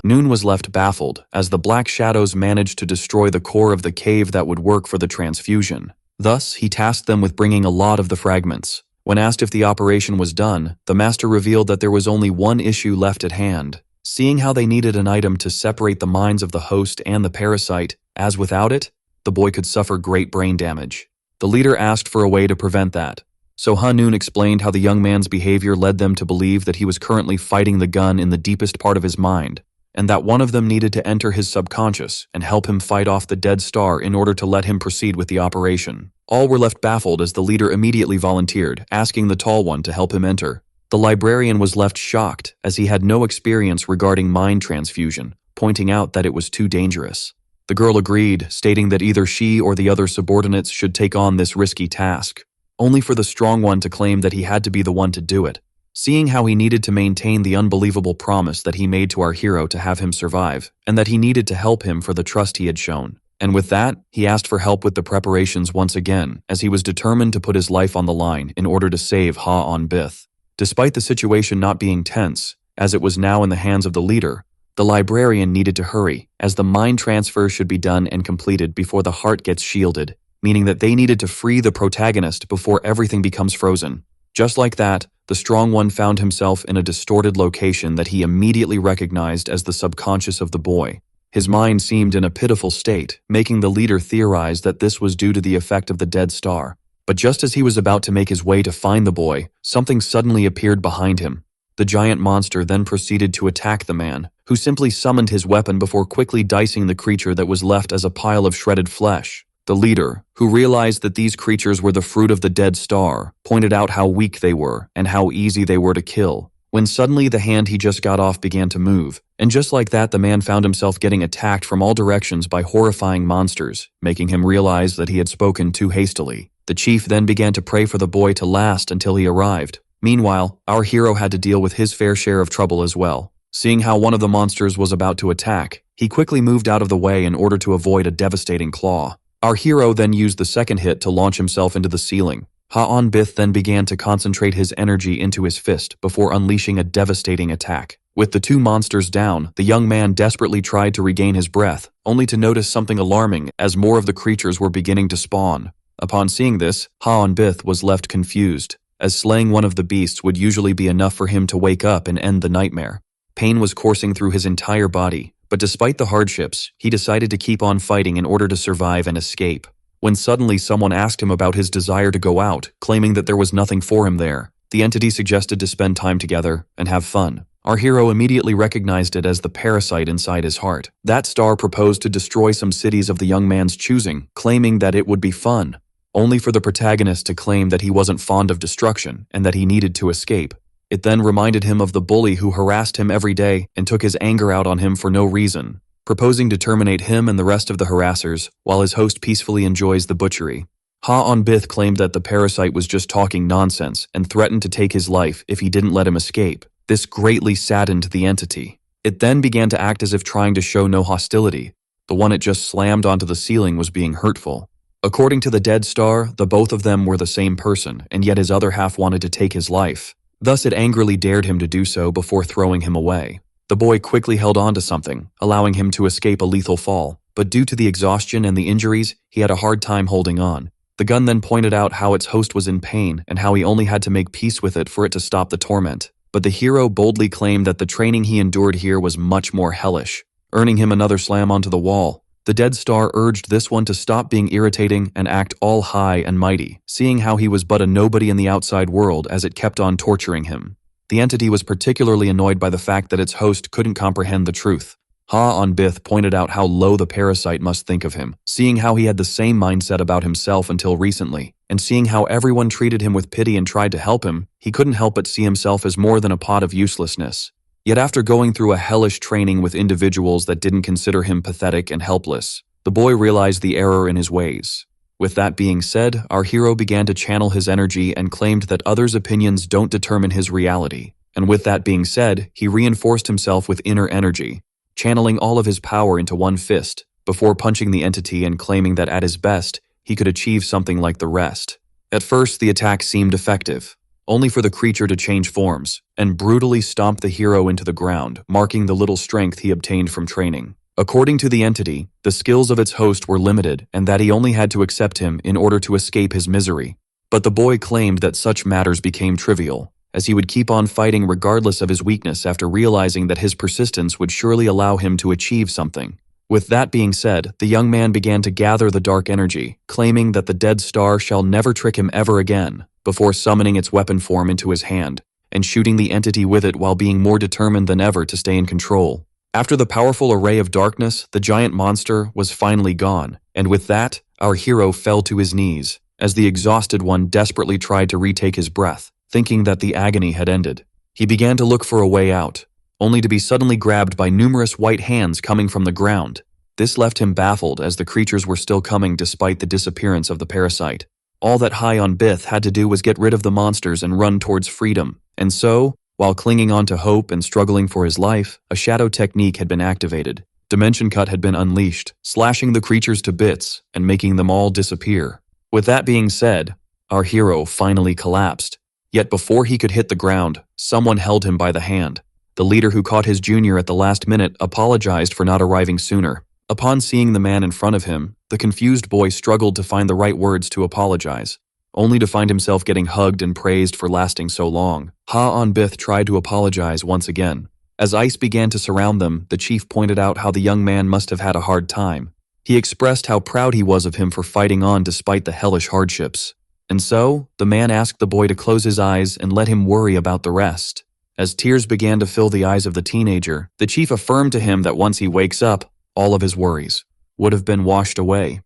Noon was left baffled, as the black shadows managed to destroy the core of the cave that would work for the transfusion. Thus, he tasked them with bringing a lot of the fragments. When asked if the operation was done, the master revealed that there was only one issue left at hand. Seeing how they needed an item to separate the minds of the host and the parasite, as without it, the boy could suffer great brain damage. The leader asked for a way to prevent that. So Han-noon explained how the young man's behavior led them to believe that he was currently fighting the gun in the deepest part of his mind, and that one of them needed to enter his subconscious and help him fight off the dead star in order to let him proceed with the operation. All were left baffled as the leader immediately volunteered, asking the tall one to help him enter. The librarian was left shocked, as he had no experience regarding mind transfusion, pointing out that it was too dangerous. The girl agreed, stating that either she or the other subordinates should take on this risky task, only for the strong one to claim that he had to be the one to do it. Seeing how he needed to maintain the unbelievable promise that he made to our hero to have him survive, and that he needed to help him for the trust he had shown. And with that, he asked for help with the preparations once again, as he was determined to put his life on the line in order to save Ha-on-bith. Despite the situation not being tense, as it was now in the hands of the leader, the librarian needed to hurry, as the mind transfer should be done and completed before the heart gets shielded, meaning that they needed to free the protagonist before everything becomes frozen. Just like that, the strong one found himself in a distorted location that he immediately recognized as the subconscious of the boy. His mind seemed in a pitiful state, making the leader theorize that this was due to the effect of the dead star. But just as he was about to make his way to find the boy, something suddenly appeared behind him. The giant monster then proceeded to attack the man, who simply summoned his weapon before quickly dicing the creature that was left as a pile of shredded flesh. The leader, who realized that these creatures were the fruit of the dead star, pointed out how weak they were and how easy they were to kill, when suddenly the hand he just got off began to move, and just like that the man found himself getting attacked from all directions by horrifying monsters, making him realize that he had spoken too hastily. The chief then began to pray for the boy to last until he arrived. Meanwhile, our hero had to deal with his fair share of trouble as well. Seeing how one of the monsters was about to attack, he quickly moved out of the way in order to avoid a devastating claw. Our hero then used the second hit to launch himself into the ceiling. Ha-on-bith then began to concentrate his energy into his fist before unleashing a devastating attack. With the two monsters down, the young man desperately tried to regain his breath, only to notice something alarming as more of the creatures were beginning to spawn. Upon seeing this, Ha-on-bith was left confused, as slaying one of the beasts would usually be enough for him to wake up and end the nightmare. Pain was coursing through his entire body, but despite the hardships, he decided to keep on fighting in order to survive and escape. When suddenly someone asked him about his desire to go out, claiming that there was nothing for him there, the entity suggested to spend time together and have fun. Our hero immediately recognized it as the parasite inside his heart. That star proposed to destroy some cities of the young man's choosing, claiming that it would be fun, only for the protagonist to claim that he wasn't fond of destruction and that he needed to escape. It then reminded him of the bully who harassed him every day and took his anger out on him for no reason, proposing to terminate him and the rest of the harassers while his host peacefully enjoys the butchery. Ha-on-bith claimed that the parasite was just talking nonsense and threatened to take his life if he didn't let him escape. This greatly saddened the entity. It then began to act as if trying to show no hostility. The one it just slammed onto the ceiling was being hurtful. According to the dead star, the both of them were the same person, and yet his other half wanted to take his life. Thus it angrily dared him to do so before throwing him away. The boy quickly held on to something, allowing him to escape a lethal fall, but due to the exhaustion and the injuries, he had a hard time holding on. The gun then pointed out how its host was in pain and how he only had to make peace with it for it to stop the torment. But the hero boldly claimed that the training he endured here was much more hellish, earning him another slam onto the wall. The dead star urged this one to stop being irritating and act all high and mighty, seeing how he was but a nobody in the outside world as it kept on torturing him. The entity was particularly annoyed by the fact that its host couldn't comprehend the truth. Ha-on-Bith pointed out how low the parasite must think of him, seeing how he had the same mindset about himself until recently, and seeing how everyone treated him with pity and tried to help him, he couldn't help but see himself as more than a pot of uselessness. Yet after going through a hellish training with individuals that didn't consider him pathetic and helpless, the boy realized the error in his ways. With that being said, our hero began to channel his energy and claimed that others' opinions don't determine his reality. And with that being said, he reinforced himself with inner energy, channeling all of his power into one fist, before punching the entity and claiming that at his best, he could achieve something like the rest. At first, the attack seemed effective, only for the creature to change forms and brutally stomp the hero into the ground, marking the little strength he obtained from training. According to the entity, the skills of its host were limited and that he only had to accept him in order to escape his misery. But the boy claimed that such matters became trivial, as he would keep on fighting regardless of his weakness after realizing that his persistence would surely allow him to achieve something. With that being said, the young man began to gather the dark energy, claiming that the dead star shall never trick him ever again, before summoning its weapon form into his hand, and shooting the entity with it while being more determined than ever to stay in control. After the powerful array of darkness, the giant monster was finally gone, and with that, our hero fell to his knees, as the exhausted one desperately tried to retake his breath, thinking that the agony had ended. He began to look for a way out, only to be suddenly grabbed by numerous white hands coming from the ground. This left him baffled as the creatures were still coming despite the disappearance of the parasite. All that Ha-on-Bith had to do was get rid of the monsters and run towards freedom, and so, while clinging on to hope and struggling for his life, a shadow technique had been activated. Dimension Cut had been unleashed, slashing the creatures to bits and making them all disappear. With that being said, our hero finally collapsed. Yet before he could hit the ground, someone held him by the hand. The leader who caught his junior at the last minute apologized for not arriving sooner. Upon seeing the man in front of him, the confused boy struggled to find the right words to apologize, only to find himself getting hugged and praised for lasting so long. Ha-on-Bith tried to apologize once again. As ice began to surround them, the chief pointed out how the young man must have had a hard time. He expressed how proud he was of him for fighting on despite the hellish hardships. And so, the man asked the boy to close his eyes and let him worry about the rest. As tears began to fill the eyes of the teenager, the chief affirmed to him that once he wakes up, all of his worries would have been washed away.